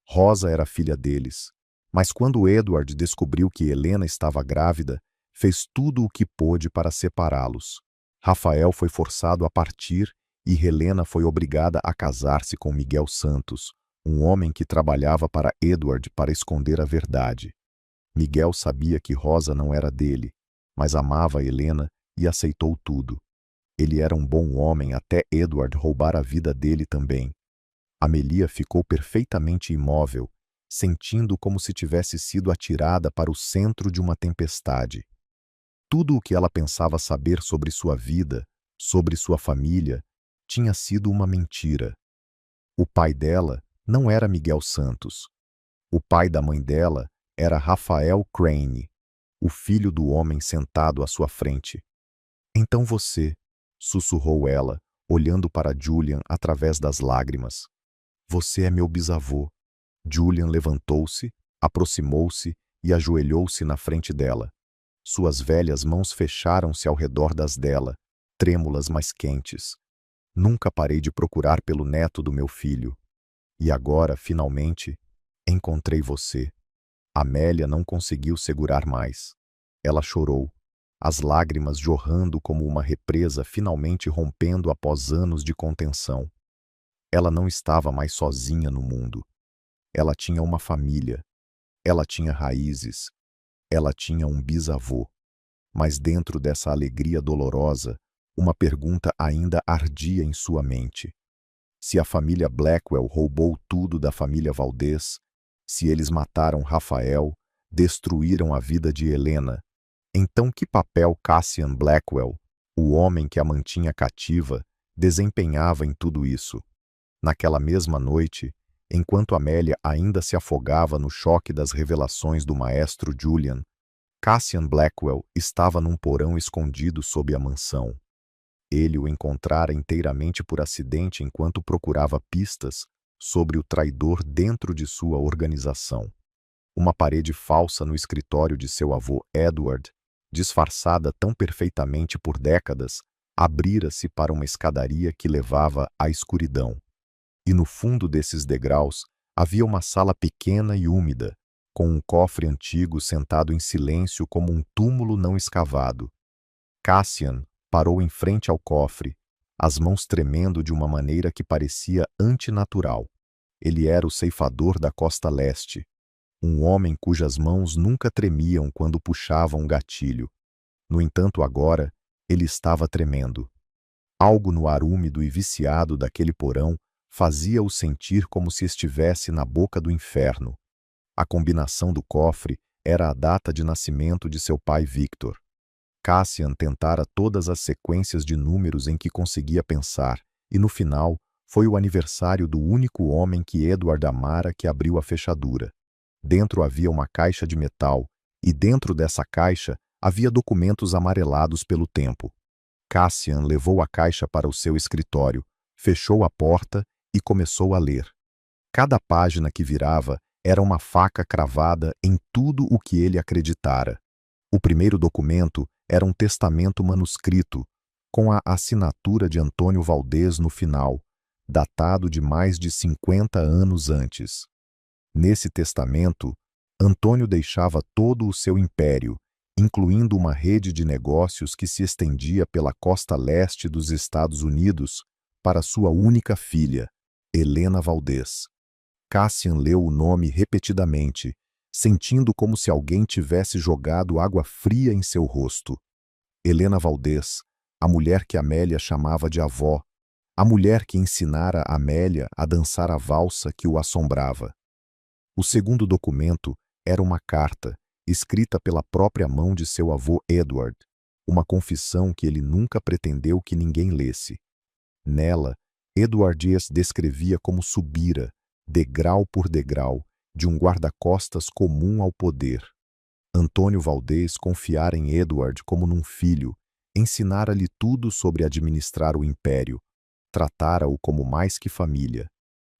Rosa era filha deles. Mas quando Edward descobriu que Helena estava grávida, fez tudo o que pôde para separá-los. Rafael foi forçado a partir e Helena foi obrigada a casar-se com Miguel Santos, um homem que trabalhava para Edward para esconder a verdade. Miguel sabia que Rosa não era dele, mas amava Helena e aceitou tudo. Ele era um bom homem até Edward roubar a vida dele também. Amelia ficou perfeitamente imóvel, sentindo como se tivesse sido atirada para o centro de uma tempestade. Tudo o que ela pensava saber sobre sua vida, sobre sua família, tinha sido uma mentira. O pai dela não era Miguel Santos. O pai da mãe dela era Rafael Crane, o filho do homem sentado à sua frente. Então você, sussurrou ela, olhando para Julián através das lágrimas. Você é meu bisavô. Julián levantou-se, aproximou-se e ajoelhou-se na frente dela. Suas velhas mãos fecharam-se ao redor das dela, trêmulas mas quentes. Nunca parei de procurar pelo neto do meu filho. E agora, finalmente, encontrei você. Amélia não conseguiu segurar mais. Ela chorou, as lágrimas jorrando como uma represa finalmente rompendo após anos de contenção. Ela não estava mais sozinha no mundo. Ela tinha uma família. Ela tinha raízes. Ela tinha um bisavô. Mas dentro dessa alegria dolorosa, uma pergunta ainda ardia em sua mente. Se a família Blackwell roubou tudo da família Valdez, se eles mataram Rafael, destruíram a vida de Helena, então que papel Cassian Blackwell, o homem que a mantinha cativa, desempenhava em tudo isso? Naquela mesma noite, enquanto Amélia ainda se afogava no choque das revelações do maestro Julián, Cassian Blackwell estava num porão escondido sob a mansão. Ele o encontrara inteiramente por acidente enquanto procurava pistas sobre o traidor dentro de sua organização. Uma parede falsa no escritório de seu avô Edward, disfarçada tão perfeitamente por décadas, abrira-se para uma escadaria que levava à escuridão. E no fundo desses degraus havia uma sala pequena e úmida, com um cofre antigo sentado em silêncio como um túmulo não escavado. Cassian parou em frente ao cofre, as mãos tremendo de uma maneira que parecia antinatural. Ele era o ceifador da costa leste, um homem cujas mãos nunca tremiam quando puxavam um gatilho. No entanto, agora, ele estava tremendo. Algo no ar úmido e viciado daquele porão fazia-o sentir como se estivesse na boca do inferno. A combinação do cofre era a data de nascimento de seu pai Victor. Cassian tentara todas as sequências de números em que conseguia pensar, e no final foi o aniversário do único homem que Edward amara que abriu a fechadura. Dentro havia uma caixa de metal, e dentro dessa caixa havia documentos amarelados pelo tempo. Cassian levou a caixa para o seu escritório, fechou a porta e começou a ler. Cada página que virava era uma faca cravada em tudo o que ele acreditara. O primeiro documento era um testamento manuscrito, com a assinatura de Antônio Valdez no final, datado de mais de 50 anos antes. Nesse testamento, Antônio deixava todo o seu império, incluindo uma rede de negócios que se estendia pela costa leste dos Estados Unidos, para sua única filha, Helena Valdez. Cassian leu o nome repetidamente, sentindo como se alguém tivesse jogado água fria em seu rosto. Helena Valdez, a mulher que Amélia chamava de avó, a mulher que ensinara Amélia a dançar a valsa que o assombrava. O segundo documento era uma carta, escrita pela própria mão de seu avô Edward, uma confissão que ele nunca pretendeu que ninguém lesse. Nela, Edward as descrevia como subira, degrau por degrau, de um guarda-costas comum ao poder. Antônio Valdez confiara em Edward como num filho, ensinara-lhe tudo sobre administrar o império, tratara-o como mais que família.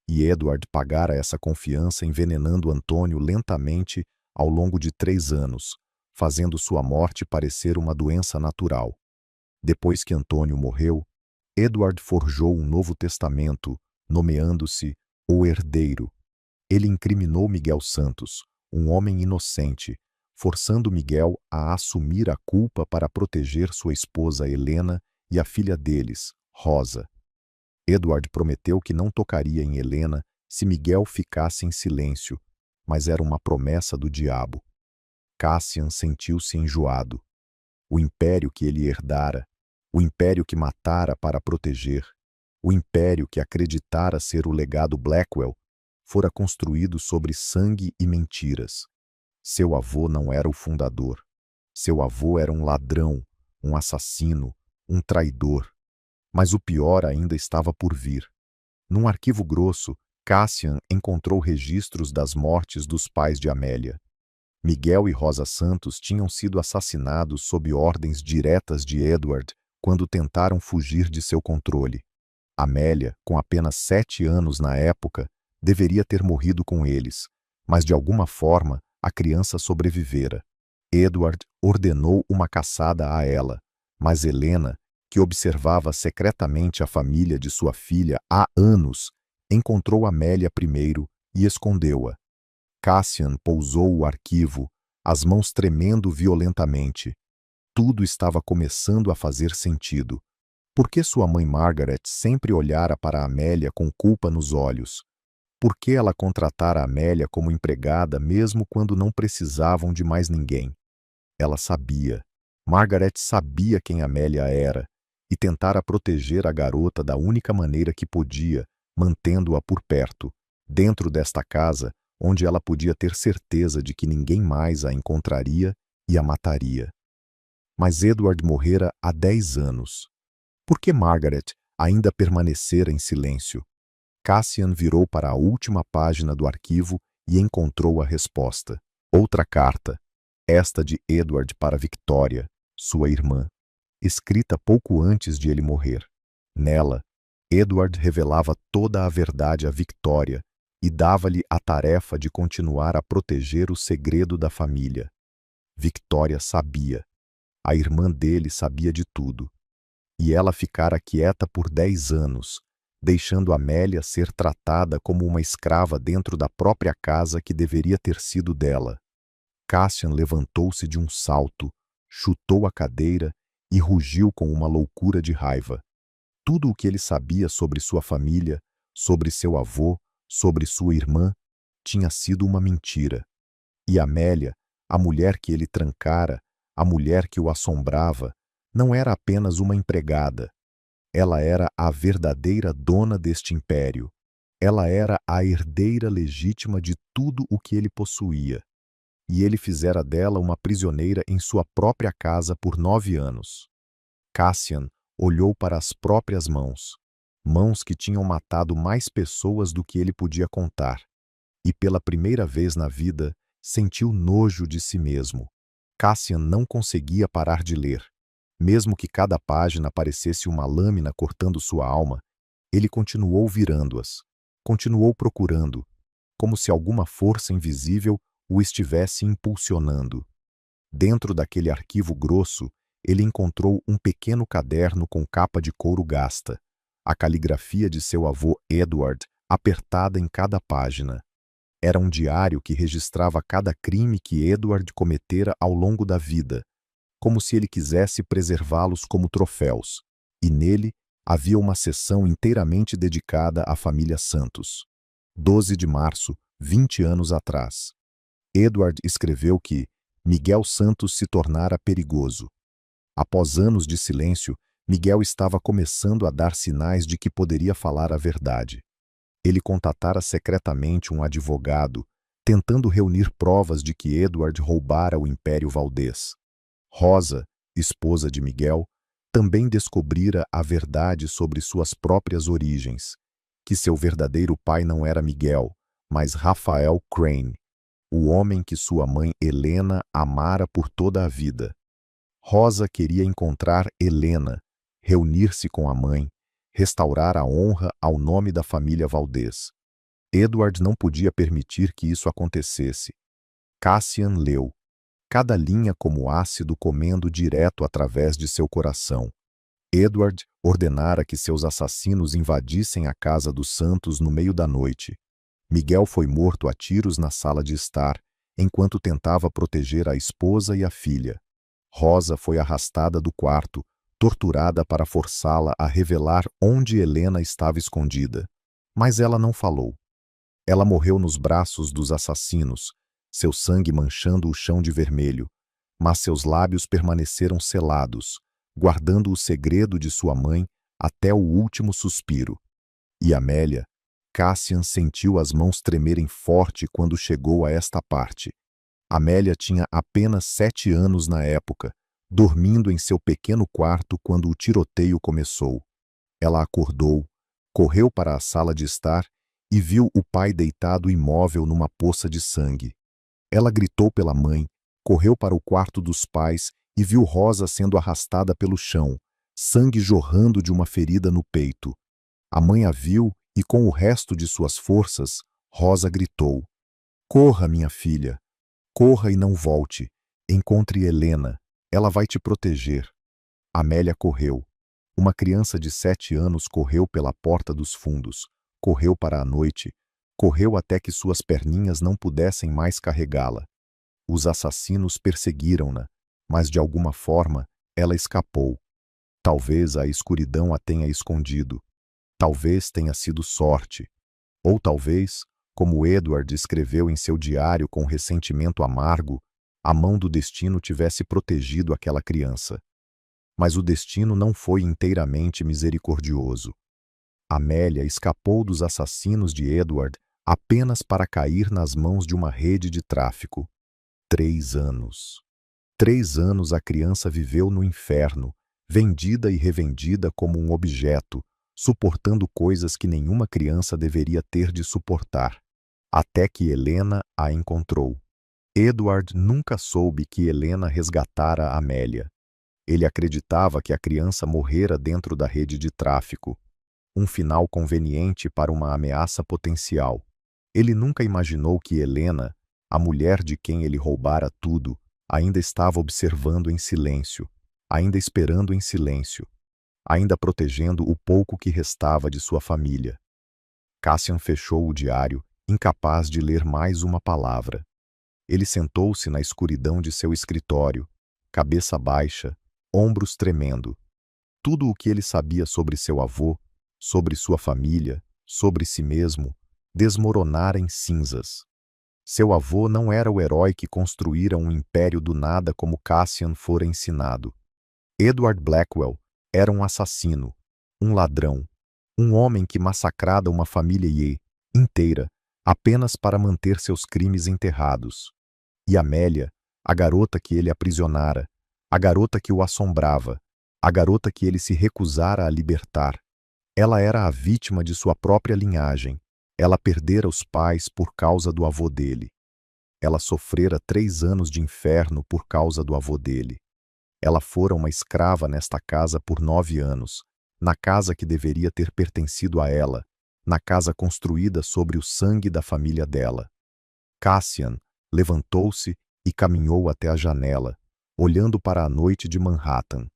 E Edward pagara essa confiança envenenando Antônio lentamente ao longo de 3 anos, fazendo sua morte parecer uma doença natural. Depois que Antônio morreu, Edward forjou um novo testamento, nomeando-se o herdeiro. Ele incriminou Miguel Santos, um homem inocente, forçando Miguel a assumir a culpa para proteger sua esposa Helena e a filha deles, Rosa. Edward prometeu que não tocaria em Helena se Miguel ficasse em silêncio, mas era uma promessa do diabo. Cassian sentiu-se enjoado. O império que ele herdara, o império que matara para proteger, o império que acreditara ser o legado Blackwell, fora construído sobre sangue e mentiras. Seu avô não era o fundador. Seu avô era um ladrão, um assassino, um traidor. Mas o pior ainda estava por vir. Num arquivo grosso, Cassian encontrou registros das mortes dos pais de Amélia. Miguel e Rosa Santos tinham sido assassinados sob ordens diretas de Edward quando tentaram fugir de seu controle. Amélia, com apenas 7 anos na época, deveria ter morrido com eles, mas de alguma forma a criança sobrevivera. Edward ordenou uma caçada a ela, mas Helena, que observava secretamente a família de sua filha há anos, encontrou Amélia primeiro e escondeu-a. Cassian pousou o arquivo, as mãos tremendo violentamente. Tudo estava começando a fazer sentido. Por que sua mãe Margaret sempre olhara para Amélia com culpa nos olhos? Por que ela contratara Amélia como empregada mesmo quando não precisavam de mais ninguém? Ela sabia. Margaret sabia quem Amélia era e tentara proteger a garota da única maneira que podia, mantendo-a por perto, dentro desta casa, onde ela podia ter certeza de que ninguém mais a encontraria e a mataria. Mas Edward morrera há 10 anos. Por que Margaret ainda permanecera em silêncio? Cassian virou para a última página do arquivo e encontrou a resposta. Outra carta, esta de Edward para Victoria, sua irmã, escrita pouco antes de ele morrer. Nela, Edward revelava toda a verdade a Victoria e dava-lhe a tarefa de continuar a proteger o segredo da família. Victoria sabia. A irmã dele sabia de tudo. E ela ficara quieta por 10 anos, deixando Amélia ser tratada como uma escrava dentro da própria casa que deveria ter sido dela. Cassian levantou-se de um salto, chutou a cadeira e rugiu com uma loucura de raiva. Tudo o que ele sabia sobre sua família, sobre seu avô, sobre sua irmã, tinha sido uma mentira. E Amélia, a mulher que ele trancara, a mulher que o assombrava, não era apenas uma empregada. Ela era a verdadeira dona deste império. Ela era a herdeira legítima de tudo o que ele possuía, e ele fizera dela uma prisioneira em sua própria casa por 9 anos. Cassian olhou para as próprias mãos, mãos que tinham matado mais pessoas do que ele podia contar, e pela primeira vez na vida sentiu nojo de si mesmo. Cassian não conseguia parar de ler. Mesmo que cada página parecesse uma lâmina cortando sua alma, ele continuou virando-as, continuou procurando, como se alguma força invisível o estivesse impulsionando. Dentro daquele arquivo grosso, ele encontrou um pequeno caderno com capa de couro gasta, a caligrafia de seu avô Edward apertada em cada página. Era um diário que registrava cada crime que Edward cometera ao longo da vida, como se ele quisesse preservá-los como troféus, e nele havia uma seção inteiramente dedicada à família Santos. 12 de março, 20 anos atrás. Edward escreveu que Miguel Santos se tornara perigoso. Após anos de silêncio, Miguel estava começando a dar sinais de que poderia falar a verdade. Ele contatara secretamente um advogado, tentando reunir provas de que Edward roubara o Império Valdez. Rosa, esposa de Miguel, também descobrira a verdade sobre suas próprias origens, que seu verdadeiro pai não era Miguel, mas Rafael Crane, o homem que sua mãe Helena amara por toda a vida. Rosa queria encontrar Helena, reunir-se com a mãe, restaurar a honra ao nome da família Valdez. Edward não podia permitir que isso acontecesse. Cassian leu, cada linha como ácido comendo direto através de seu coração. Edward ordenara que seus assassinos invadissem a casa dos Santos no meio da noite. Miguel foi morto a tiros na sala de estar, enquanto tentava proteger a esposa e a filha. Rosa foi arrastada do quarto, torturada para forçá-la a revelar onde Helena estava escondida. Mas ela não falou. Ela morreu nos braços dos assassinos, seu sangue manchando o chão de vermelho, mas seus lábios permaneceram selados, guardando o segredo de sua mãe até o último suspiro. E Amélia, Cassian sentiu as mãos tremerem forte quando chegou a esta parte. Amélia tinha apenas 7 anos na época, dormindo em seu pequeno quarto quando o tiroteio começou. Ela acordou, correu para a sala de estar e viu o pai deitado imóvel numa poça de sangue. Ela gritou pela mãe, correu para o quarto dos pais e viu Rosa sendo arrastada pelo chão, sangue jorrando de uma ferida no peito. A mãe a viu e, com o resto de suas forças, Rosa gritou: "Corra, minha filha! Corra e não volte. Encontre Helena. Ela vai te proteger." Amélia correu. Uma criança de 7 anos correu pela porta dos fundos, correu para a noite, correu até que suas perninhas não pudessem mais carregá-la. Os assassinos perseguiram-na, mas de alguma forma ela escapou. Talvez a escuridão a tenha escondido. Talvez tenha sido sorte. Ou talvez, como Edward escreveu em seu diário com ressentimento amargo, a mão do destino tivesse protegido aquela criança. Mas o destino não foi inteiramente misericordioso. Amélia escapou dos assassinos de Edward apenas para cair nas mãos de uma rede de tráfico. 3 anos. 3 anos a criança viveu no inferno, vendida e revendida como um objeto, suportando coisas que nenhuma criança deveria ter de suportar, até que Helena a encontrou. Edward nunca soube que Helena resgatara Amélia. Ele acreditava que a criança morrera dentro da rede de tráfico, um final conveniente para uma ameaça potencial. Ele nunca imaginou que Helena, a mulher de quem ele roubara tudo, ainda estava observando em silêncio, ainda esperando em silêncio, ainda protegendo o pouco que restava de sua família. Cassian fechou o diário, incapaz de ler mais uma palavra. Ele sentou-se na escuridão de seu escritório, cabeça baixa, ombros tremendo. Tudo o que ele sabia sobre seu avô, sobre sua família, sobre si mesmo, desmoronara em cinzas. Seu avô não era o herói que construíra um império do nada como Cassian fora ensinado. Edward Blackwell era um assassino, um ladrão, um homem que massacrara uma família Ye, inteira, apenas para manter seus crimes enterrados. E Amélia, a garota que ele aprisionara, a garota que o assombrava, a garota que ele se recusara a libertar, ela era a vítima de sua própria linhagem. Ela perdera os pais por causa do avô dele. Ela sofrera 3 anos de inferno por causa do avô dele. Ela fora uma escrava nesta casa por 9 anos, na casa que deveria ter pertencido a ela, na casa construída sobre o sangue da família dela. Cassian levantou-se e caminhou até a janela, olhando para a noite de Manhattan.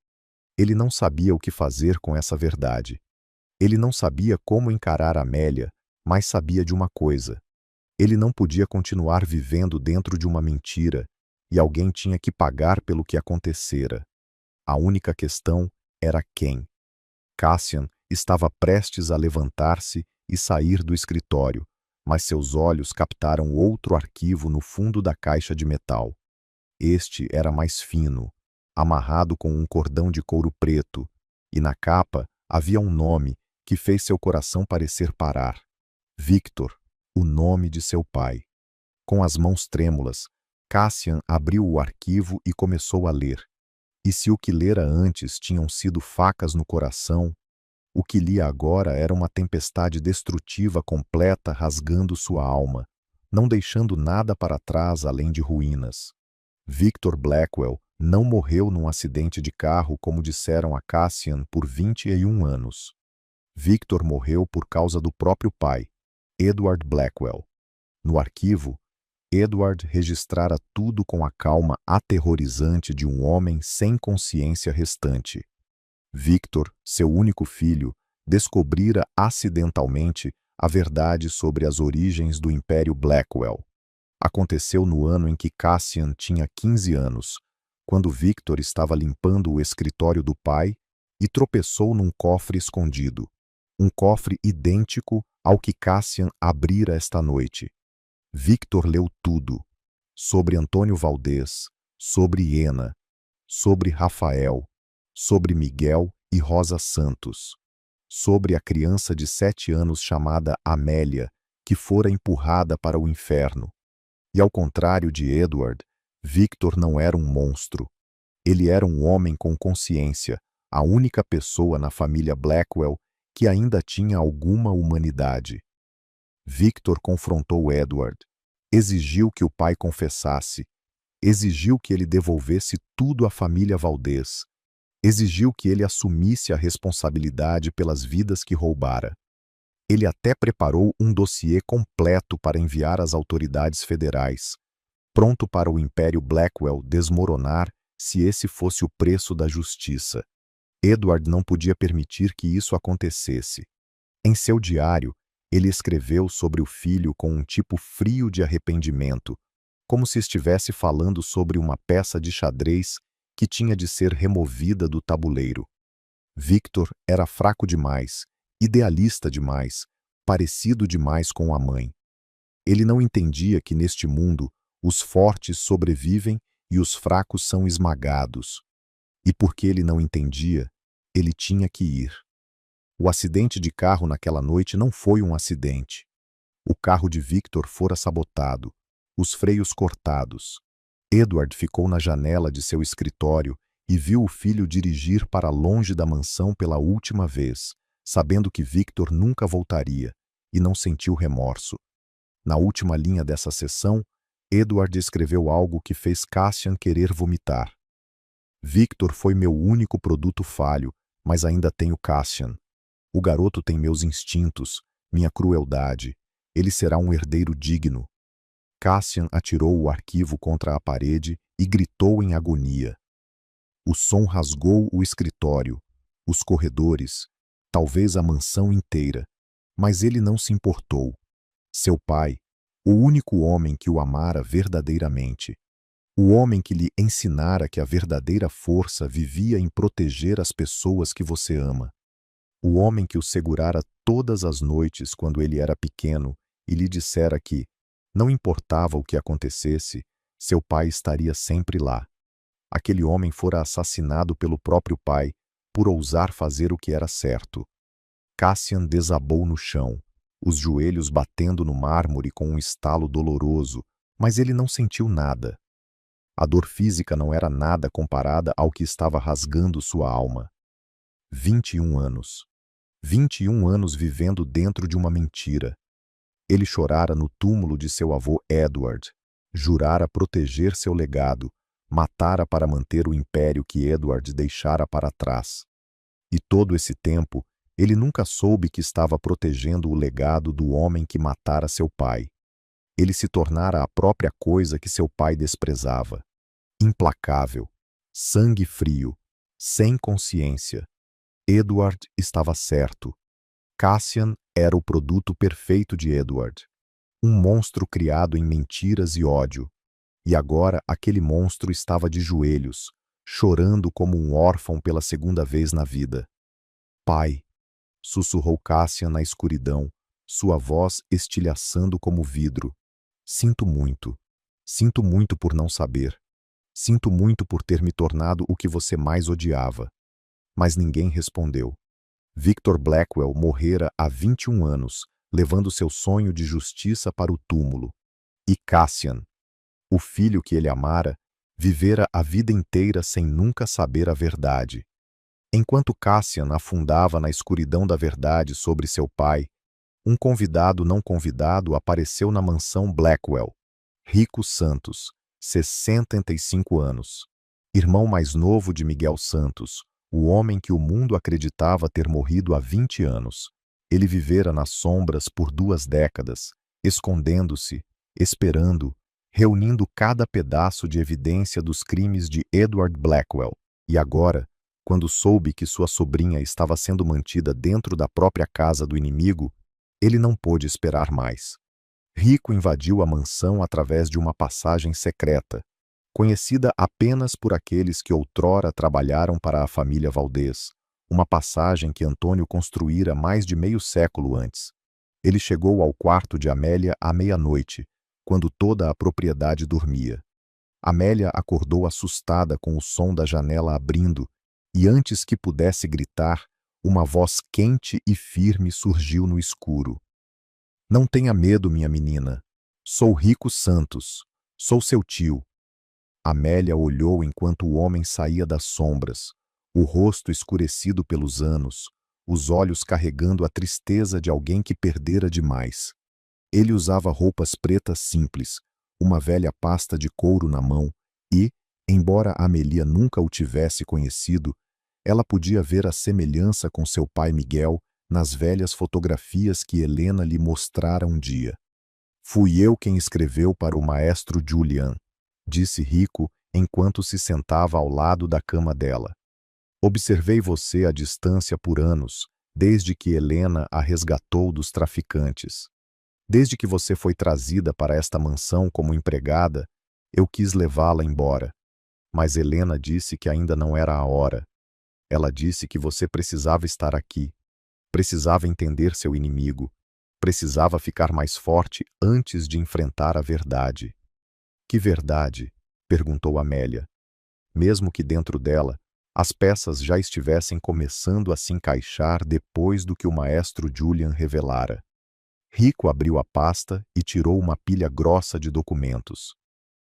Ele não sabia o que fazer com essa verdade. Ele não sabia como encarar Amélia, mas sabia de uma coisa. Ele não podia continuar vivendo dentro de uma mentira, e alguém tinha que pagar pelo que acontecera. A única questão era quem. Cassian estava prestes a levantar-se e sair do escritório, mas seus olhos captaram outro arquivo no fundo da caixa de metal. Este era mais fino, amarrado com um cordão de couro preto, e na capa havia um nome que fez seu coração parecer parar. Victor, o nome de seu pai. Com as mãos trêmulas, Cassian abriu o arquivo e começou a ler. E se o que lera antes tinham sido facas no coração, o que lia agora era uma tempestade destrutiva completa rasgando sua alma, não deixando nada para trás além de ruínas. Victor Blackwell não morreu num acidente de carro como disseram a Cassian por 21 anos. Victor morreu por causa do próprio pai, Edward Blackwell. No arquivo, Edward registrara tudo com a calma aterrorizante de um homem sem consciência restante. Victor, seu único filho, descobrira acidentalmente a verdade sobre as origens do Império Blackwell. Aconteceu no ano em que Cassian tinha 15 anos, quando Victor estava limpando o escritório do pai e tropeçou num cofre escondido. Um cofre idêntico ao que Cassian abrira esta noite. Victor leu tudo, sobre Antônio Valdez, sobre Iena, sobre Rafael, sobre Miguel e Rosa Santos, sobre a criança de 7 anos chamada Amélia, que fora empurrada para o inferno. E ao contrário de Edward, Victor não era um monstro. Ele era um homem com consciência, a única pessoa na família Blackwell que ainda tinha alguma humanidade. Victor confrontou Edward, exigiu que o pai confessasse, exigiu que ele devolvesse tudo à família Valdez, exigiu que ele assumisse a responsabilidade pelas vidas que roubara. Ele até preparou um dossiê completo para enviar às autoridades federais, pronto para o Império Blackwell desmoronar se esse fosse o preço da justiça. Edward não podia permitir que isso acontecesse. Em seu diário, ele escreveu sobre o filho com um tipo frio de arrependimento, como se estivesse falando sobre uma peça de xadrez que tinha de ser removida do tabuleiro. Victor era fraco demais, idealista demais, parecido demais com a mãe. Ele não entendia que neste mundo os fortes sobrevivem e os fracos são esmagados. E porque ele não entendia, ele tinha que ir. O acidente de carro naquela noite não foi um acidente. O carro de Victor fora sabotado, os freios cortados. Edward ficou na janela de seu escritório e viu o filho dirigir para longe da mansão pela última vez, sabendo que Victor nunca voltaria, e não sentiu remorso. Na última linha dessa sessão, Edward escreveu algo que fez Cassian querer vomitar. Victor foi meu único produto falho, mas ainda tenho Cassian. O garoto tem meus instintos, minha crueldade. Ele será um herdeiro digno. Cassian atirou o arquivo contra a parede e gritou em agonia. O som rasgou o escritório, os corredores, talvez a mansão inteira, mas ele não se importou. Seu pai, o único homem que o amara verdadeiramente, o homem que lhe ensinara que a verdadeira força vivia em proteger as pessoas que você ama, o homem que o segurara todas as noites quando ele era pequeno e lhe dissera que, não importava o que acontecesse, seu pai estaria sempre lá. Aquele homem fora assassinado pelo próprio pai por ousar fazer o que era certo. Cassian desabou no chão, os joelhos batendo no mármore com um estalo doloroso, mas ele não sentiu nada. A dor física não era nada comparada ao que estava rasgando sua alma. 21 anos. 21 anos vivendo dentro de uma mentira. Ele chorara no túmulo de seu avô Edward, jurara proteger seu legado, matara para manter o império que Edward deixara para trás. E todo esse tempo, ele nunca soube que estava protegendo o legado do homem que matara seu pai. Ele se tornara a própria coisa que seu pai desprezava. Implacável, sangue frio, sem consciência. Edward estava certo. Cassian era o produto perfeito de Edward. Um monstro criado em mentiras e ódio. E agora aquele monstro estava de joelhos, chorando como um órfão pela segunda vez na vida. Pai, sussurrou Cassian na escuridão, sua voz estilhaçando como vidro. Sinto muito. Sinto muito por não saber. Sinto muito por ter me tornado o que você mais odiava. Mas ninguém respondeu. Victor Blackwell morrera há 21 anos, levando seu sonho de justiça para o túmulo. E Cassian, o filho que ele amara, vivera a vida inteira sem nunca saber a verdade. Enquanto Cassian afundava na escuridão da verdade sobre seu pai, um convidado não convidado apareceu na mansão Blackwell. Rico Santos, 65 anos. Irmão mais novo de Miguel Santos, o homem que o mundo acreditava ter morrido há 20 anos. Ele vivera nas sombras por 2 décadas, escondendo-se, esperando, reunindo cada pedaço de evidência dos crimes de Edward Blackwell. E agora, quando soube que sua sobrinha estava sendo mantida dentro da própria casa do inimigo, ele não pôde esperar mais. Rico invadiu a mansão através de uma passagem secreta, conhecida apenas por aqueles que outrora trabalharam para a família Valdez, uma passagem que Antônio construíra mais de meio século antes. Ele chegou ao quarto de Amélia à meia-noite, quando toda a propriedade dormia. Amélia acordou assustada com o som da janela abrindo, e antes que pudesse gritar, uma voz quente e firme surgiu no escuro. Não tenha medo, minha menina. Sou Rico Santos. Sou seu tio. Amélia olhou enquanto o homem saía das sombras, o rosto escurecido pelos anos, os olhos carregando a tristeza de alguém que perdera demais. Ele usava roupas pretas simples, uma velha pasta de couro na mão e, embora Amélia nunca o tivesse conhecido, ela podia ver a semelhança com seu pai Miguel nas velhas fotografias que Helena lhe mostrara um dia. Fui eu quem escreveu para o maestro Julian, disse Rico enquanto se sentava ao lado da cama dela. Observei você à distância por anos, desde que Helena a resgatou dos traficantes. Desde que você foi trazida para esta mansão como empregada, eu quis levá-la embora. Mas Helena disse que ainda não era a hora. Ela disse que você precisava estar aqui, precisava entender seu inimigo, precisava ficar mais forte antes de enfrentar a verdade. Que verdade? Perguntou Amélia. Mesmo que dentro dela, as peças já estivessem começando a se encaixar depois do que o maestro Julian revelara. Rico abriu a pasta e tirou uma pilha grossa de documentos.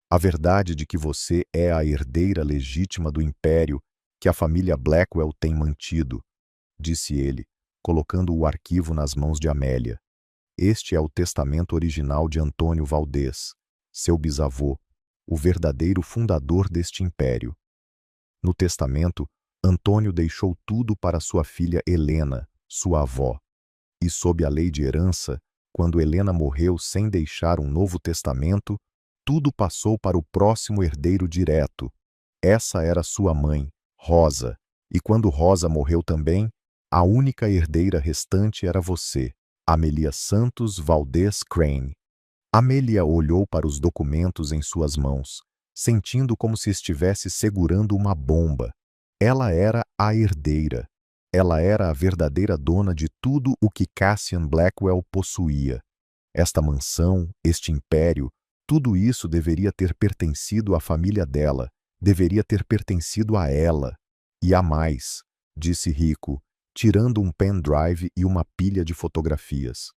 A verdade de que você é a herdeira legítima do império que a família Blackwell tem mantido, disse ele, colocando o arquivo nas mãos de Amélia. Este é o testamento original de Antônio Valdez, seu bisavô, o verdadeiro fundador deste império. No testamento, Antônio deixou tudo para sua filha Helena, sua avó. E sob a lei de herança, quando Helena morreu sem deixar um novo testamento, tudo passou para o próximo herdeiro direto. Essa era sua mãe, Rosa, e quando Rosa morreu também, a única herdeira restante era você, Amélia Santos Valdez Crane. Amélia olhou para os documentos em suas mãos, sentindo como se estivesse segurando uma bomba. Ela era a herdeira. Ela era a verdadeira dona de tudo o que Cassian Blackwell possuía. Esta mansão, este império, tudo isso deveria ter pertencido à família dela, deveria ter pertencido a ela. E a mais, disse Rico, tirando um pendrive e uma pilha de fotografias.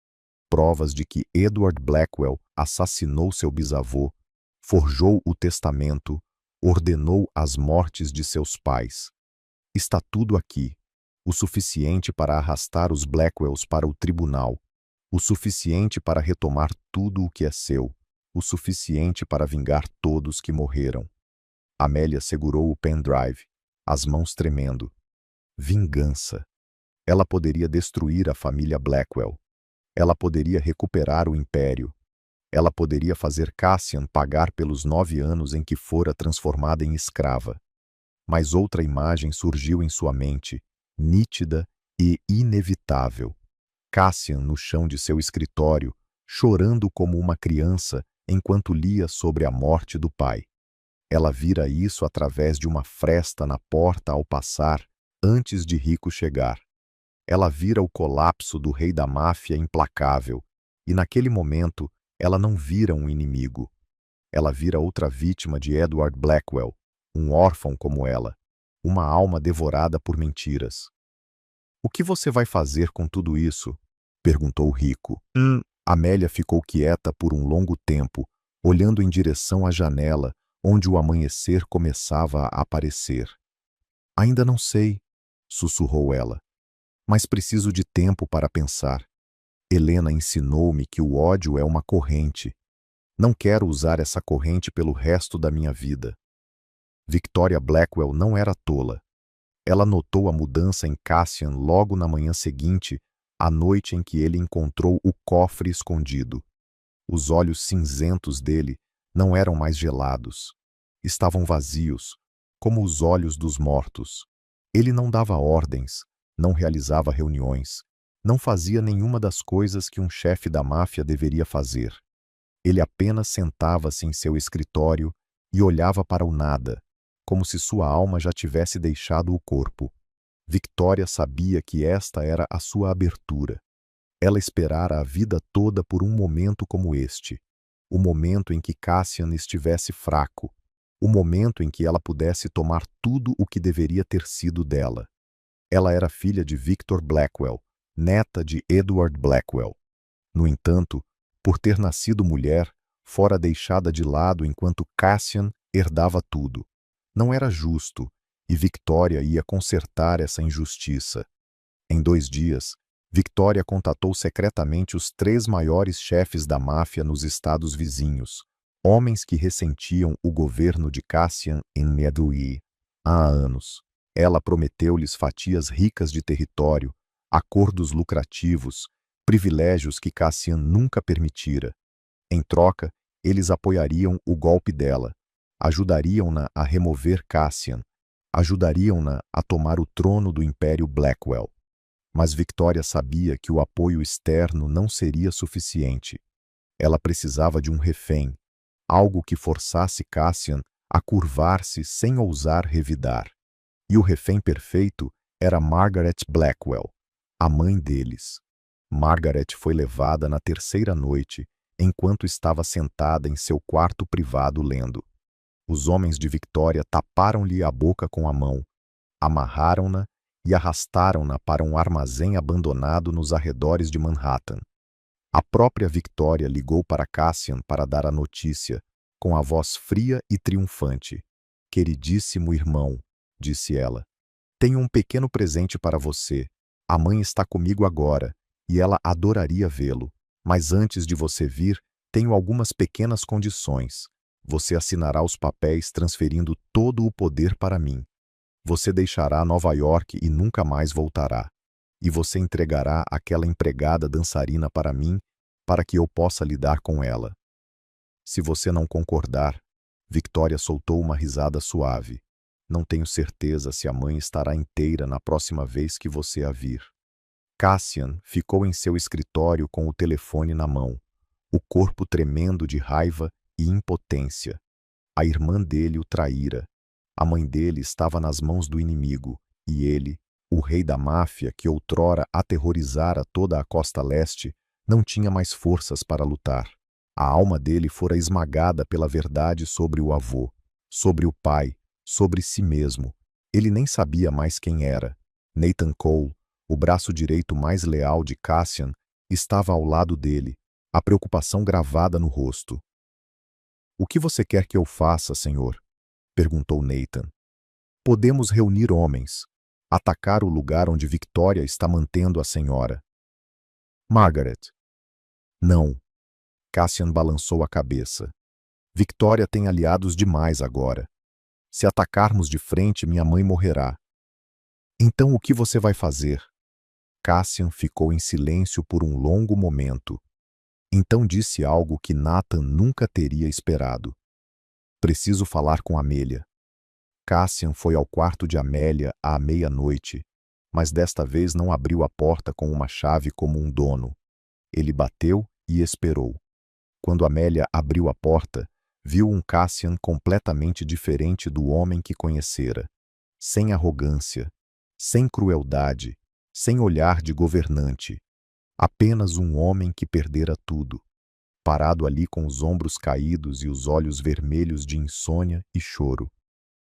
provas de que Edward Blackwell assassinou seu bisavô, forjou o testamento, ordenou as mortes de seus pais. Está tudo aqui, o suficiente para arrastar os Blackwells para o tribunal, o suficiente para retomar tudo o que é seu, o suficiente para vingar todos que morreram. Amélia segurou o pendrive, as mãos tremendo. Vingança. Ela poderia destruir a família Blackwell. Ela poderia recuperar o império. Ela poderia fazer Cassian pagar pelos 9 anos em que fora transformada em escrava. Mas outra imagem surgiu em sua mente, nítida e inevitável. Cassian no chão de seu escritório, chorando como uma criança enquanto lia sobre a morte do pai. Ela vira isso através de uma fresta na porta ao passar, antes de Rico chegar. Ela vira o colapso do rei da máfia implacável, e naquele momento ela não vira um inimigo. Ela vira outra vítima de Edward Blackwell, um órfão como ela, uma alma devorada por mentiras. O que você vai fazer com tudo isso? Perguntou Rico. Amélia ficou quieta por um longo tempo, olhando em direção à janela, onde o amanhecer começava a aparecer. Ainda não sei, sussurrou ela, mas preciso de tempo para pensar. Helena ensinou-me que o ódio é uma corrente. Não quero usar essa corrente pelo resto da minha vida. Victoria Blackwell não era tola. Ela notou a mudança em Cassian logo na manhã seguinte, a noite em que ele encontrou o cofre escondido. Os olhos cinzentos dele não eram mais gelados. Estavam vazios, como os olhos dos mortos. Ele não dava ordens, não realizava reuniões, não fazia nenhuma das coisas que um chefe da máfia deveria fazer. Ele apenas sentava-se em seu escritório e olhava para o nada, como se sua alma já tivesse deixado o corpo. Victoria sabia que esta era a sua abertura. Ela esperara a vida toda por um momento como este, o momento em que Cassian estivesse fraco, o momento em que ela pudesse tomar tudo o que deveria ter sido dela. Ela era filha de Victor Blackwell, neta de Edward Blackwell. No entanto, por ter nascido mulher, fora deixada de lado enquanto Cassian herdava tudo. Não era justo, e Victoria ia consertar essa injustiça. Em 2 dias, Victoria contatou secretamente os 3 maiores chefes da máfia nos estados vizinhos, homens que ressentiam o governo de Cassian em Meadowy há anos. Ela prometeu-lhes fatias ricas de território, acordos lucrativos, privilégios que Cassian nunca permitira. Em troca, eles apoiariam o golpe dela, ajudariam-na a remover Cassian, ajudariam-na a tomar o trono do Império Blackwell. Mas Victoria sabia que o apoio externo não seria suficiente. Ela precisava de um refém, algo que forçasse Cassian a curvar-se sem ousar revidar. E o refém perfeito era Margaret Blackwell, a mãe deles. Margaret foi levada na 3ª noite, enquanto estava sentada em seu quarto privado lendo. Os homens de Victoria taparam-lhe a boca com a mão, amarraram-na e arrastaram-na para um armazém abandonado nos arredores de Manhattan. A própria Victoria ligou para Cassian para dar a notícia, com a voz fria e triunfante. "Queridíssimo irmão", disse ela, "tenho um pequeno presente para você. A mãe está comigo agora, e ela adoraria vê-lo. Mas antes de você vir, tenho algumas pequenas condições. Você assinará os papéis transferindo todo o poder para mim. Você deixará Nova York e nunca mais voltará. E você entregará aquela empregada dançarina para mim, para que eu possa lidar com ela." Se você não concordar, Victoria soltou uma risada suave. "Não tenho certeza se a mãe estará inteira na próxima vez que você a vir." Cassian ficou em seu escritório com o telefone na mão, o corpo tremendo de raiva e impotência. A irmã dele o traíra. A mãe dele estava nas mãos do inimigo, e ele, o rei da máfia que outrora aterrorizara toda a costa leste, não tinha mais forças para lutar. A alma dele fora esmagada pela verdade sobre o avô, sobre o pai, sobre si mesmo. Ele nem sabia mais quem era. Nathan Cole, o braço direito mais leal de Cassian, estava ao lado dele, a preocupação gravada no rosto. "O que você quer que eu faça, senhor?" perguntou Nathan. "Podemos reunir homens, atacar o lugar onde Victoria está mantendo a senhora." "Margaret." "Não." Cassian balançou a cabeça. "Victoria tem aliados demais agora. Se atacarmos de frente, minha mãe morrerá." "Então o que você vai fazer?" Cassian ficou em silêncio por um longo momento. Então disse algo que Nathan nunca teria esperado. "Preciso falar com Amelia." Cassian foi ao quarto de Amélia à meia-noite, mas desta vez não abriu a porta com uma chave como um dono. Ele bateu e esperou. Quando Amélia abriu a porta, viu um Cassian completamente diferente do homem que conhecera. Sem arrogância, sem crueldade, sem olhar de governante. Apenas um homem que perdera tudo, parado ali com os ombros caídos e os olhos vermelhos de insônia e choro.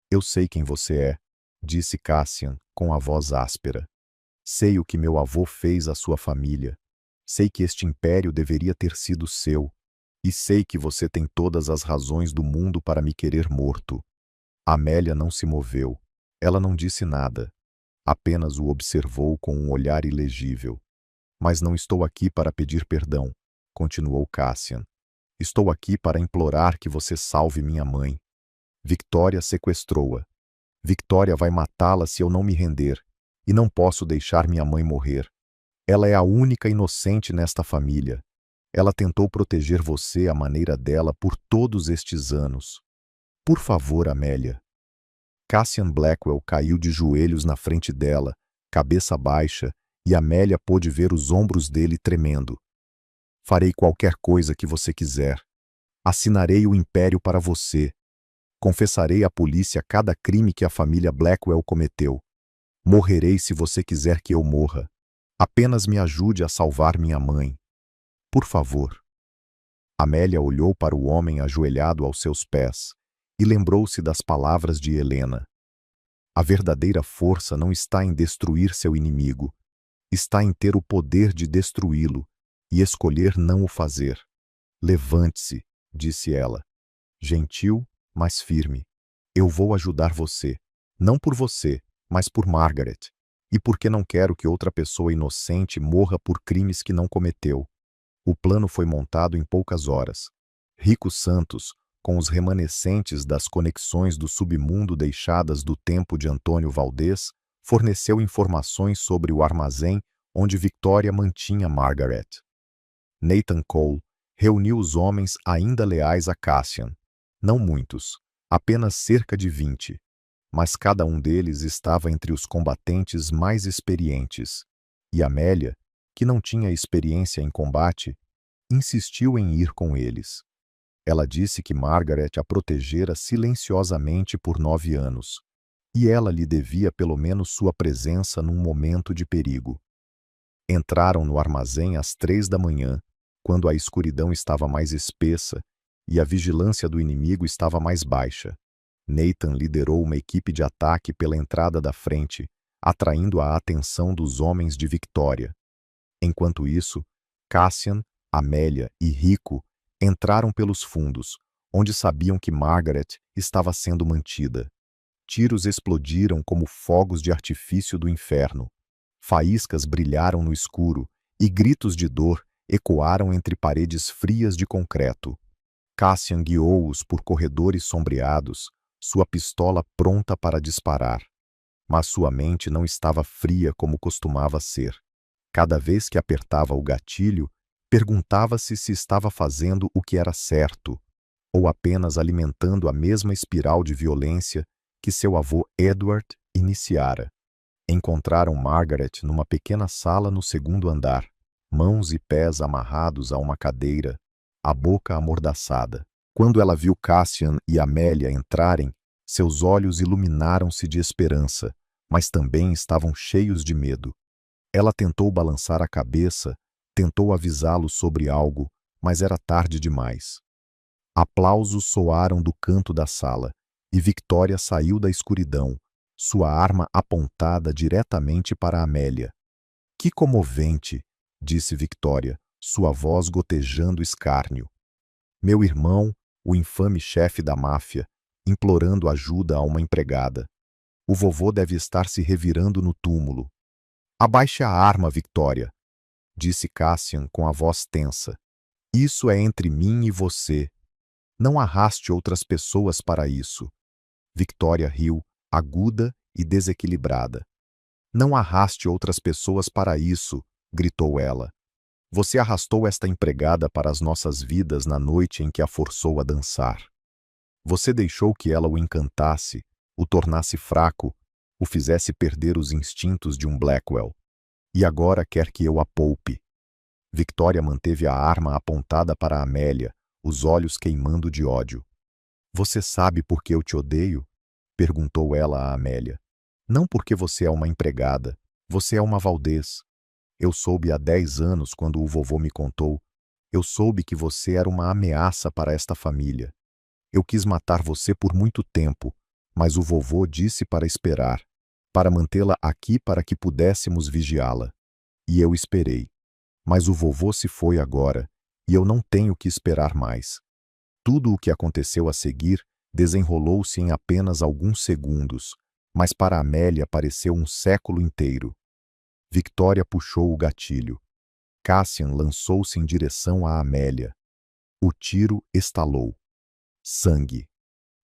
"Eu sei quem você é", disse Cassian com a voz áspera. "Sei o que meu avô fez à sua família. Sei que este império deveria ter sido seu. E sei que você tem todas as razões do mundo para me querer morto." Amélia não se moveu. Ela não disse nada. Apenas o observou com um olhar ilegível. "Mas não estou aqui para pedir perdão", continuou Cassian. "Estou aqui para implorar que você salve minha mãe. Victoria sequestrou-a. Victoria vai matá-la se eu não me render, e não posso deixar minha mãe morrer. Ela é a única inocente nesta família. Ela tentou proteger você à maneira dela por todos estes anos. Por favor, Amélia." Cassian Blackwell caiu de joelhos na frente dela, cabeça baixa, e Amélia pôde ver os ombros dele tremendo. "Farei qualquer coisa que você quiser. Assinarei o império para você. Confessarei à polícia cada crime que a família Blackwell cometeu. Morrerei se você quiser que eu morra. Apenas me ajude a salvar minha mãe. Por favor." Amélia olhou para o homem ajoelhado aos seus pés e lembrou-se das palavras de Helena. A verdadeira força não está em destruir seu inimigo. Está em ter o poder de destruí-lo e escolher não o fazer. "Levante-se", disse ela. Gentil, mas firme. "Eu vou ajudar você. Não por você, mas por Margaret. E porque não quero que outra pessoa inocente morra por crimes que não cometeu." O plano foi montado em poucas horas. Rico Santos, com os remanescentes das conexões do submundo deixadas do tempo de Antônio Valdez, forneceu informações sobre o armazém onde Victoria mantinha Margaret. Nathan Cole reuniu os homens ainda leais a Cassian. Não muitos, apenas cerca de 20. Mas cada um deles estava entre os combatentes mais experientes. E Amélia, que não tinha experiência em combate, insistiu em ir com eles. Ela disse que Margaret a protegera silenciosamente por 9 anos, e ela lhe devia pelo menos sua presença num momento de perigo. Entraram no armazém às 3 da manhã, quando a escuridão estava mais espessa e a vigilância do inimigo estava mais baixa. Nathan liderou uma equipe de ataque pela entrada da frente, atraindo a atenção dos homens de Victoria. Enquanto isso, Cassian, Amélia e Rico entraram pelos fundos, onde sabiam que Margaret estava sendo mantida. Tiros explodiram como fogos de artifício do inferno. Faíscas brilharam no escuro e gritos de dor ecoaram entre paredes frias de concreto. Cassian guiou-os por corredores sombreados, sua pistola pronta para disparar. Mas sua mente não estava fria como costumava ser. Cada vez que apertava o gatilho, perguntava-se se estava fazendo o que era certo, ou apenas alimentando a mesma espiral de violência que seu avô Edward iniciara. Encontraram Margaret numa pequena sala no segundo andar, mãos e pés amarrados a uma cadeira, a boca amordaçada. Quando ela viu Cassian e Amélia entrarem, seus olhos iluminaram-se de esperança, mas também estavam cheios de medo. Ela tentou balançar a cabeça, tentou avisá-lo sobre algo, mas era tarde demais. Aplausos soaram do canto da sala, e Victoria saiu da escuridão, sua arma apontada diretamente para Amélia. "Que comovente!" disse Victoria, sua voz gotejando escárnio. Meu irmão, o infame chefe da máfia, implorando ajuda a uma empregada. O vovô deve estar se revirando no túmulo. Abaixe a arma, Victoria, disse Cassian com a voz tensa. Isso é entre mim e você. Não arraste outras pessoas para isso. Victoria riu, aguda e desequilibrada. Não arraste outras pessoas para isso, gritou ela. Você arrastou esta empregada para as nossas vidas na noite em que a forçou a dançar. Você deixou que ela o encantasse, o tornasse fraco, o fizesse perder os instintos de um Blackwell. E agora quer que eu a poupe. Victoria manteve a arma apontada para Amélia, os olhos queimando de ódio. Você sabe por que eu te odeio? Perguntou ela a Amélia. Não porque você é uma empregada, você é uma Valdez. Eu soube há 10 anos quando o vovô me contou. Eu soube que você era uma ameaça para esta família. Eu quis matar você por muito tempo, mas o vovô disse para esperar, para mantê-la aqui para que pudéssemos vigiá-la. E eu esperei. Mas o vovô se foi agora, e eu não tenho que esperar mais. Tudo o que aconteceu a seguir desenrolou-se em apenas alguns segundos, mas para Amélia pareceu um século inteiro. Victoria puxou o gatilho. Cassian lançou-se em direção a Amélia. O tiro estalou. Sangue.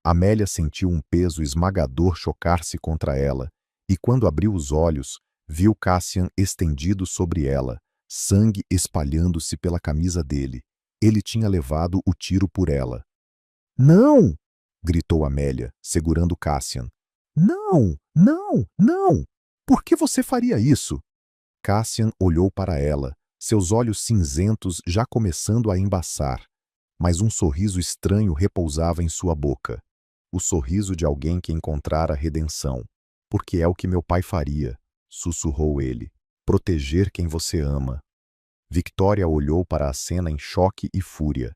Amélia sentiu um peso esmagador chocar-se contra ela, e quando abriu os olhos, viu Cassian estendido sobre ela, sangue espalhando-se pela camisa dele. Ele tinha levado o tiro por ela. Não! Gritou Amélia, segurando Cassian. Não! Não! Não! Por que você faria isso? Cassian olhou para ela, seus olhos cinzentos já começando a embaçar, mas um sorriso estranho repousava em sua boca. O sorriso de alguém que encontrara redenção. Porque é o que meu pai faria, sussurrou ele. Proteger quem você ama. Victoria olhou para a cena em choque e fúria.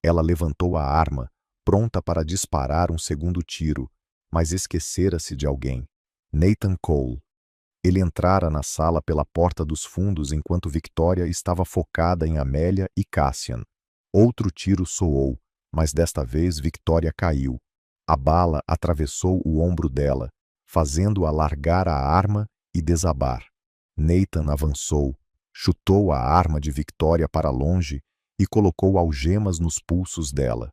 Ela levantou a arma, pronta para disparar um segundo tiro, mas esquecera-se de alguém. Nathan Cole. Ele entrara na sala pela porta dos fundos enquanto Victoria estava focada em Amélia e Cassian. Outro tiro soou, mas desta vez Victoria caiu. A bala atravessou o ombro dela, fazendo-a largar a arma e desabar. Nathan avançou, chutou a arma de Victoria para longe e colocou algemas nos pulsos dela.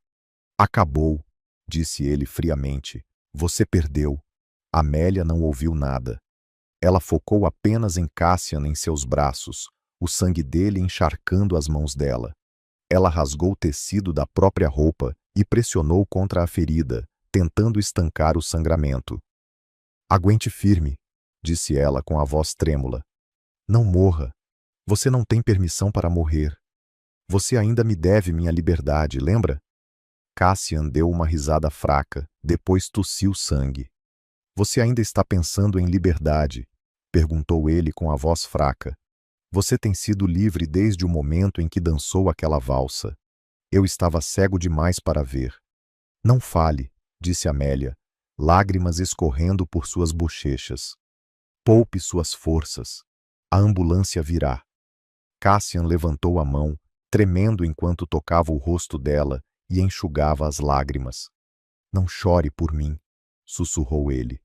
Acabou, disse ele friamente. Você perdeu. Amélia não ouviu nada. Ela focou apenas em Cassian em seus braços, o sangue dele encharcando as mãos dela. Ela rasgou o tecido da própria roupa e pressionou contra a ferida, tentando estancar o sangramento. Aguente firme, disse ela com a voz trêmula. Não morra. Você não tem permissão para morrer. Você ainda me deve minha liberdade, lembra? Cassian deu uma risada fraca, depois tossiu sangue. Você ainda está pensando em liberdade? Perguntou ele com a voz fraca. Você tem sido livre desde o momento em que dançou aquela valsa. Eu estava cego demais para ver. Não fale, disse Amélia, lágrimas escorrendo por suas bochechas. Poupe suas forças. A ambulância virá. Cassian levantou a mão, tremendo enquanto tocava o rosto dela e enxugava as lágrimas. Não chore por mim, sussurrou ele.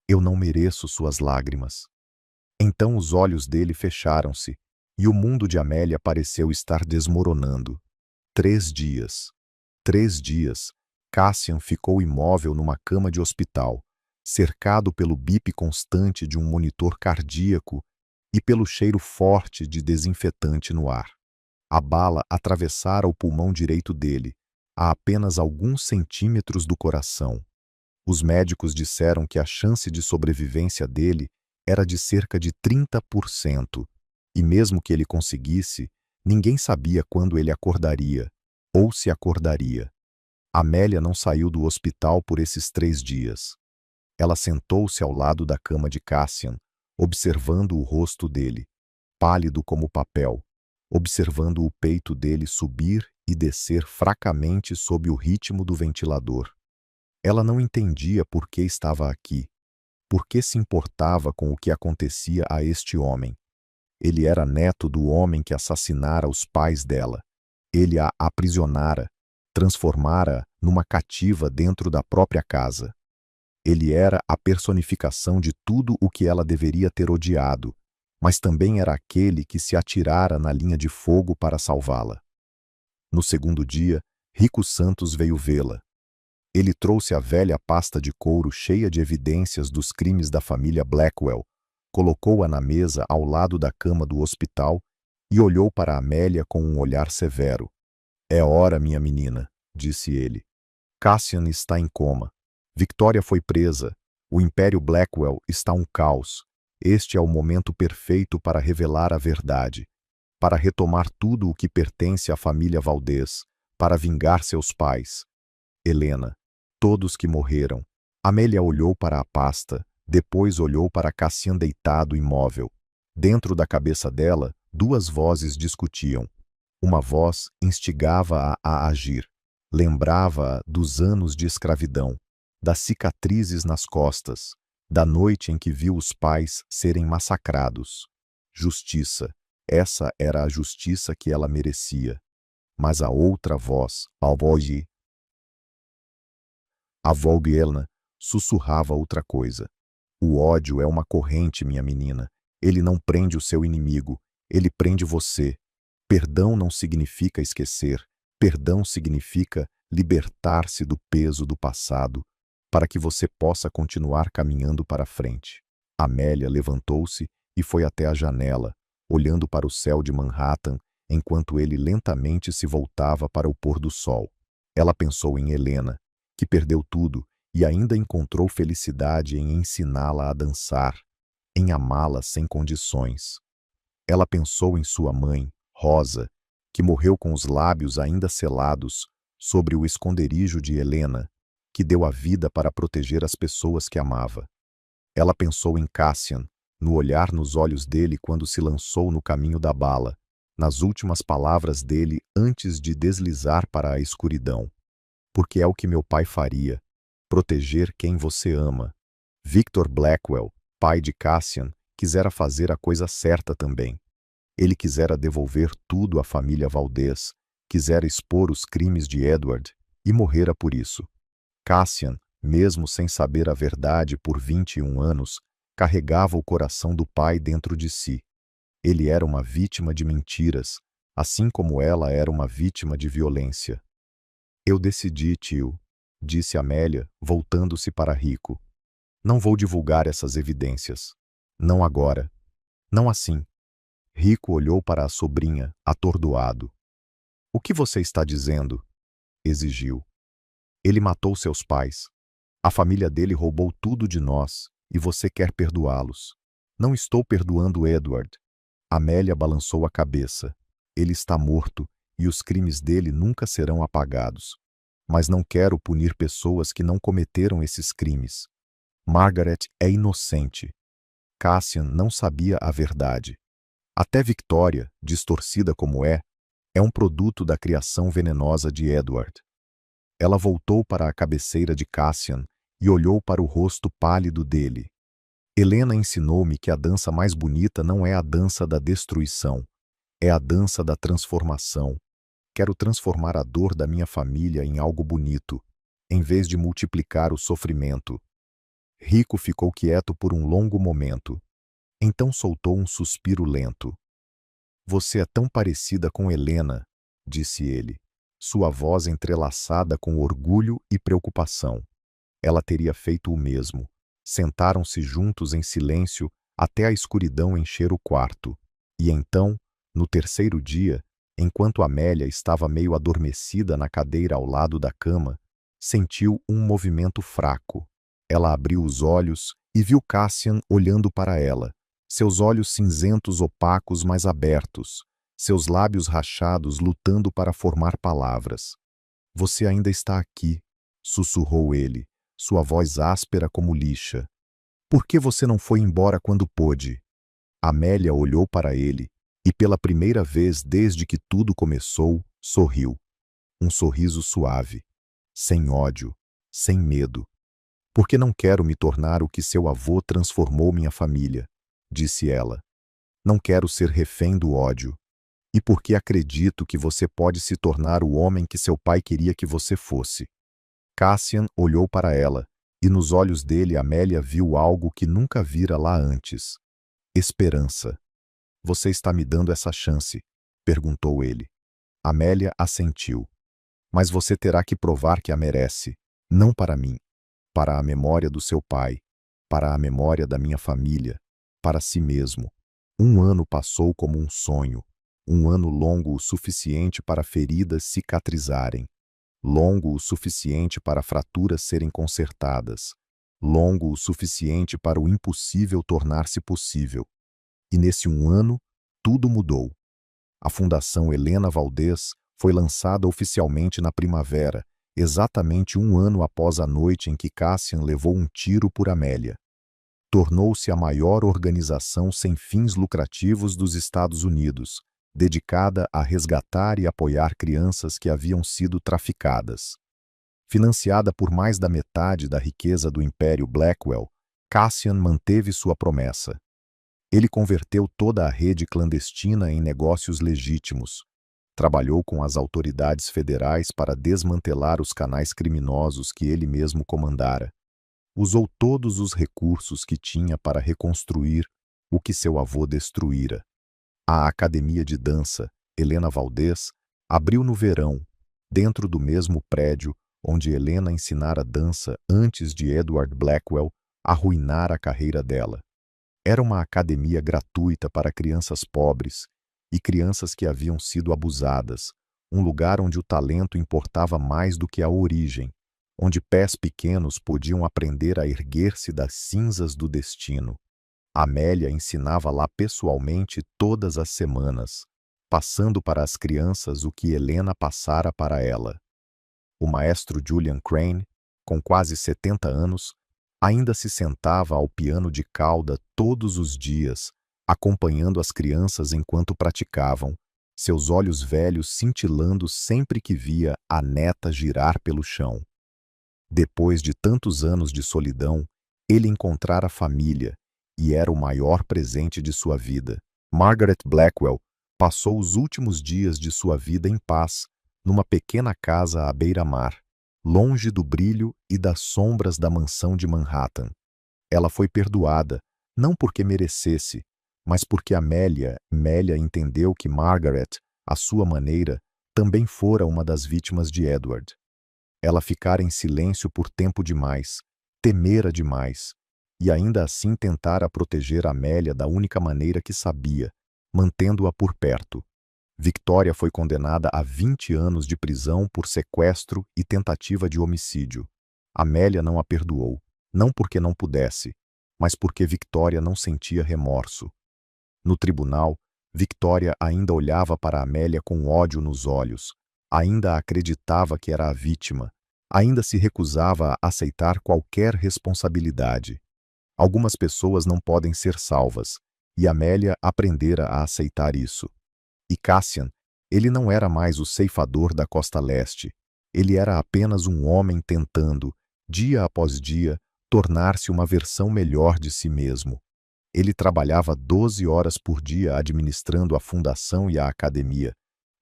Eu não mereço suas lágrimas. Então os olhos dele fecharam-se, e o mundo de Amélia pareceu estar desmoronando. 3 dias. 3 dias, Cassian ficou imóvel numa cama de hospital, cercado pelo bip constante de um monitor cardíaco e pelo cheiro forte de desinfetante no ar. A bala atravessara o pulmão direito dele, a apenas alguns centímetros do coração. Os médicos disseram que a chance de sobrevivência dele era de cerca de 30%, e mesmo que ele conseguisse, ninguém sabia quando ele acordaria, ou se acordaria. Amélia não saiu do hospital por esses 3 dias. Ela sentou-se ao lado da cama de Cassian, observando o rosto dele, pálido como papel, observando o peito dele subir e descer fracamente sob o ritmo do ventilador. Ela não entendia por que estava aqui, por que se importava com o que acontecia a este homem. Ele era neto do homem que assassinara os pais dela. Ele a aprisionara, transformara numa cativa dentro da própria casa. Ele era a personificação de tudo o que ela deveria ter odiado, mas também era aquele que se atirara na linha de fogo para salvá-la. No segundo dia, Rico Santos veio vê-la. Ele trouxe a velha pasta de couro cheia de evidências dos crimes da família Blackwell, colocou-a na mesa ao lado da cama do hospital e olhou para Amélia com um olhar severo. "É hora, minha menina", disse ele. "Cassian está em coma. Victoria foi presa. O Império Blackwell está um caos. Este é o momento perfeito para revelar a verdade, para retomar tudo o que pertence à família Valdez, para vingar seus pais. Helena, todos que morreram." Amélia olhou para a pasta, depois olhou para Cassian deitado imóvel. Dentro da cabeça dela, duas vozes discutiam. Uma voz instigava-a a agir. Lembrava-a dos anos de escravidão, das cicatrizes nas costas, da noite em que viu os pais serem massacrados. Justiça. Essa era a justiça que ela merecia. Mas a outra voz, a Volgielna, sussurrava outra coisa. "O ódio é uma corrente, minha menina. Ele não prende o seu inimigo, ele prende você. Perdão não significa esquecer. Perdão significa libertar-se do peso do passado, para que você possa continuar caminhando para frente." Amélia levantou-se e foi até a janela, olhando para o céu de Manhattan, enquanto ele lentamente se voltava para o pôr do sol. Ela pensou em Helena, que perdeu tudo e ainda encontrou felicidade em ensiná-la a dançar, em amá-la sem condições. Ela pensou em sua mãe, Rosa, que morreu com os lábios ainda selados sobre o esconderijo de Helena, que deu a vida para proteger as pessoas que amava. Ela pensou em Cassian, no olhar nos olhos dele quando se lançou no caminho da bala, nas últimas palavras dele antes de deslizar para a escuridão. "Porque é o que meu pai faria, proteger quem você ama." Victor Blackwell, pai de Cassian, quisera fazer a coisa certa também. Ele quisera devolver tudo à família Valdez, quisera expor os crimes de Edward, e morrera por isso. Cassian, mesmo sem saber a verdade por 21 anos, carregava o coração do pai dentro de si. Ele era uma vítima de mentiras, assim como ela era uma vítima de violência. "Eu decidi, tio", disse Amélia, voltando-se para Rico. "Não vou divulgar essas evidências. Não agora. Não assim." Rico olhou para a sobrinha, atordoado. "O que você está dizendo?" exigiu. "Ele matou seus pais. A família dele roubou tudo de nós, e você quer perdoá-los." "Não estou perdoando Edward." Amélia balançou a cabeça. "Ele está morto, e os crimes dele nunca serão apagados. Mas não quero punir pessoas que não cometeram esses crimes. Margaret é inocente. Cassian não sabia a verdade. Até Victoria, distorcida como é um produto da criação venenosa de Edward." Ela voltou para a cabeceira de Cassian e olhou para o rosto pálido dele. "Helena ensinou-me que a dança mais bonita não é a dança da destruição, é a dança da transformação. Quero transformar a dor da minha família em algo bonito, em vez de multiplicar o sofrimento." Rico ficou quieto por um longo momento. Então soltou um suspiro lento. "Você é tão parecida com Helena", disse ele, sua voz entrelaçada com orgulho e preocupação. Ela teria feito o mesmo. Sentaram-se juntos em silêncio até a escuridão encher o quarto. E então, no terceiro dia, enquanto Amélia estava meio adormecida na cadeira ao lado da cama, sentiu um movimento fraco. Ela abriu os olhos e viu Cassian olhando para ela, seus olhos cinzentos opacos mas abertos, seus lábios rachados lutando para formar palavras. "Você ainda está aqui", sussurrou ele, sua voz áspera como lixa. "Por que você não foi embora quando pôde?" Amélia olhou para ele e, pela primeira vez desde que tudo começou, sorriu. Um sorriso suave, sem ódio, sem medo. "Porque não quero me tornar o que seu avô transformou minha família", disse ela. Não quero ser refém do ódio. E porque acredito que você pode se tornar o homem que seu pai queria que você fosse. Cassian olhou para ela, e nos olhos dele Amélia viu algo que nunca vira lá antes. Esperança. Você está me dando essa chance? Perguntou ele. Amélia assentiu. Mas você terá que provar que a merece, não para mim, para a memória do seu pai, para a memória da minha família, para si mesmo. Um ano passou como um sonho, um ano longo o suficiente para feridas cicatrizarem, longo o suficiente para fraturas serem consertadas, longo o suficiente para o impossível tornar-se possível. E nesse um ano, tudo mudou. A Fundação Helena Valdez foi lançada oficialmente na primavera, exatamente um ano após a noite em que Cassian levou um tiro por Amélia. Tornou-se a maior organização sem fins lucrativos dos Estados Unidos, dedicada a resgatar e apoiar crianças que haviam sido traficadas. Financiada por mais da metade da riqueza do Império Blackwell, Cassian manteve sua promessa. Ele converteu toda a rede clandestina em negócios legítimos. Trabalhou com as autoridades federais para desmantelar os canais criminosos que ele mesmo comandara. Usou todos os recursos que tinha para reconstruir o que seu avô destruíra. A Academia de Dança, Helena Valdez, abriu no verão, dentro do mesmo prédio onde Helena ensinara dança antes de Edward Blackwell arruinar a carreira dela. Era uma academia gratuita para crianças pobres e crianças que haviam sido abusadas, um lugar onde o talento importava mais do que a origem, onde pés pequenos podiam aprender a erguer-se das cinzas do destino. Amélia ensinava lá pessoalmente todas as semanas, passando para as crianças o que Helena passara para ela. O maestro Julian Crane, com quase 70 anos, ainda se sentava ao piano de cauda todos os dias, acompanhando as crianças enquanto praticavam, seus olhos velhos cintilando sempre que via a neta girar pelo chão. Depois de tantos anos de solidão, ele encontrara família, e era o maior presente de sua vida. Margaret Blackwell passou os últimos dias de sua vida em paz, numa pequena casa à beira-mar, longe do brilho e das sombras da mansão de Manhattan. Ela foi perdoada, não porque merecesse, mas porque Amélia entendeu que Margaret, à sua maneira, também fora uma das vítimas de Edward. Ela ficara em silêncio por tempo demais, temera demais, e ainda assim tentara proteger Amélia da única maneira que sabia, mantendo-a por perto. Victoria foi condenada a 20 anos de prisão por sequestro e tentativa de homicídio. Amélia não a perdoou, não porque não pudesse, mas porque Victoria não sentia remorso. No tribunal, Victoria ainda olhava para Amélia com ódio nos olhos, ainda acreditava que era a vítima, ainda se recusava a aceitar qualquer responsabilidade. Algumas pessoas não podem ser salvas, e Amélia aprendera a aceitar isso. E Cassian, ele não era mais o ceifador da costa leste, ele era apenas um homem tentando, dia após dia, tornar-se uma versão melhor de si mesmo. Ele trabalhava 12 horas por dia administrando a fundação e a academia,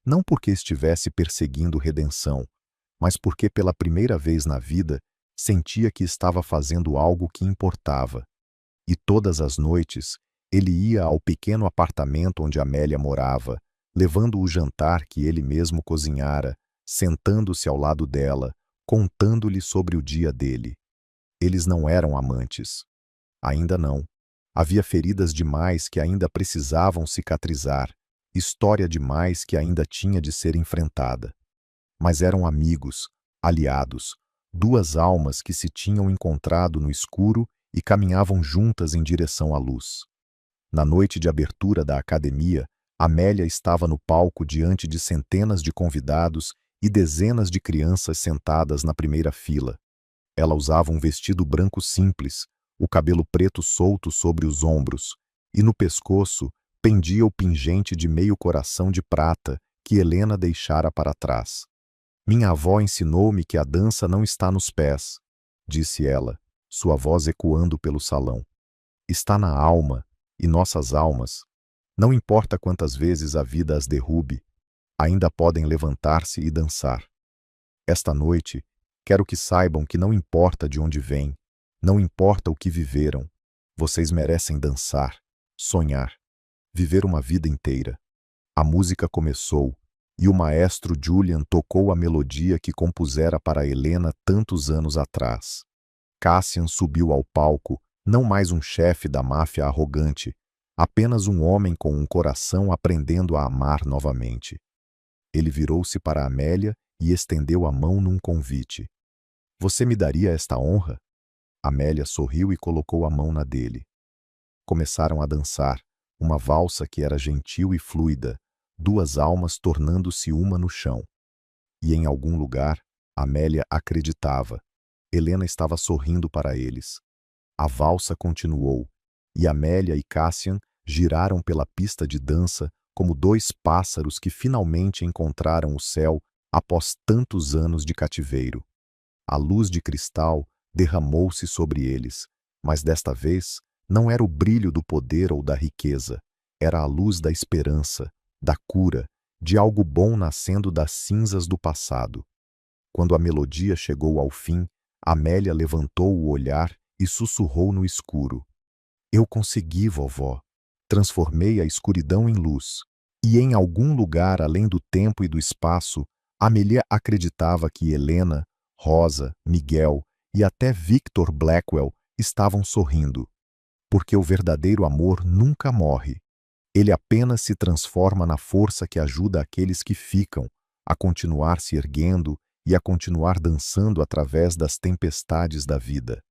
não porque estivesse perseguindo redenção, mas porque pela primeira vez na vida sentia que estava fazendo algo que importava. E todas as noites, ele ia ao pequeno apartamento onde Amélia morava, levando o jantar que ele mesmo cozinhara, sentando-se ao lado dela, contando-lhe sobre o dia dele. Eles não eram amantes. Ainda não. Havia feridas demais que ainda precisavam cicatrizar, história demais que ainda tinha de ser enfrentada. Mas eram amigos, aliados, duas almas que se tinham encontrado no escuro e caminhavam juntas em direção à luz. Na noite de abertura da academia, Amélia estava no palco diante de centenas de convidados e dezenas de crianças sentadas na primeira fila. Ela usava um vestido branco simples, o cabelo preto solto sobre os ombros, e no pescoço pendia o pingente de meio coração de prata que Helena deixara para trás. Minha avó ensinou-me que a dança não está nos pés, disse ela, sua voz ecoando pelo salão. Está na alma, e nossas almas. Não importa quantas vezes a vida as derrube, ainda podem levantar-se e dançar. Esta noite, quero que saibam que não importa de onde vêm, não importa o que viveram, vocês merecem dançar, sonhar, viver uma vida inteira. A música começou, e o maestro Julian tocou a melodia que compusera para Helena tantos anos atrás. Cassian subiu ao palco, não mais um chefe da máfia arrogante, apenas um homem com um coração aprendendo a amar novamente. Ele virou-se para Amélia e estendeu a mão num convite. Você me daria esta honra? Amélia sorriu e colocou a mão na dele. Começaram a dançar, uma valsa que era gentil e fluida, duas almas tornando-se uma no chão. E em algum lugar, Amélia acreditava. Helena estava sorrindo para eles. A valsa continuou, e Amélia e Cassian giraram pela pista de dança como dois pássaros que finalmente encontraram o céu após tantos anos de cativeiro. A luz de cristal derramou-se sobre eles, mas desta vez não era o brilho do poder ou da riqueza, era a luz da esperança, da cura, de algo bom nascendo das cinzas do passado. Quando a melodia chegou ao fim, Amélia levantou o olhar e sussurrou no escuro. Eu consegui, vovó. Transformei a escuridão em luz. E em algum lugar além do tempo e do espaço, Amélia acreditava que Helena, Rosa, Miguel e até Victor Blackwell estavam sorrindo. Porque o verdadeiro amor nunca morre. Ele apenas se transforma na força que ajuda aqueles que ficam a continuar se erguendo e a continuar dançando através das tempestades da vida.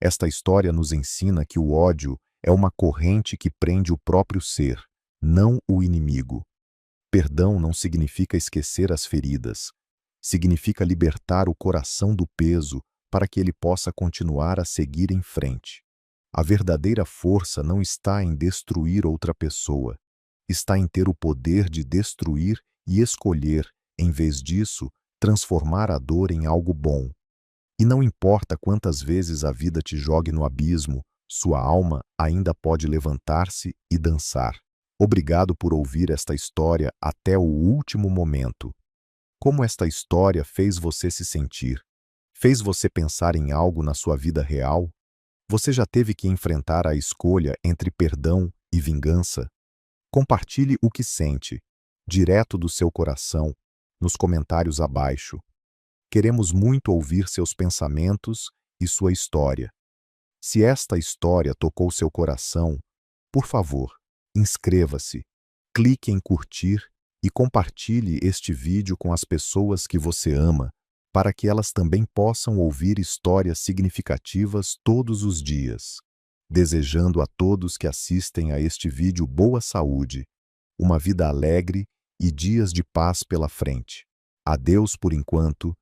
Esta história nos ensina que o ódio é uma corrente que prende o próprio ser, não o inimigo. Perdão não significa esquecer as feridas. Significa libertar o coração do peso para que ele possa continuar a seguir em frente. A verdadeira força não está em destruir outra pessoa. Está em ter o poder de destruir e escolher, em vez disso, transformar a dor em algo bom. E não importa quantas vezes a vida te jogue no abismo, sua alma ainda pode levantar-se e dançar. Obrigado por ouvir esta história até o último momento. Como esta história fez você se sentir? Fez você pensar em algo na sua vida real? Você já teve que enfrentar a escolha entre perdão e vingança? Compartilhe o que sente, direto do seu coração, nos comentários abaixo. Queremos muito ouvir seus pensamentos e sua história. Se esta história tocou seu coração, por favor, inscreva-se, clique em curtir e compartilhe este vídeo com as pessoas que você ama, para que elas também possam ouvir histórias significativas todos os dias. Desejando a todos que assistem a este vídeo boa saúde, uma vida alegre e dias de paz pela frente. Adeus por enquanto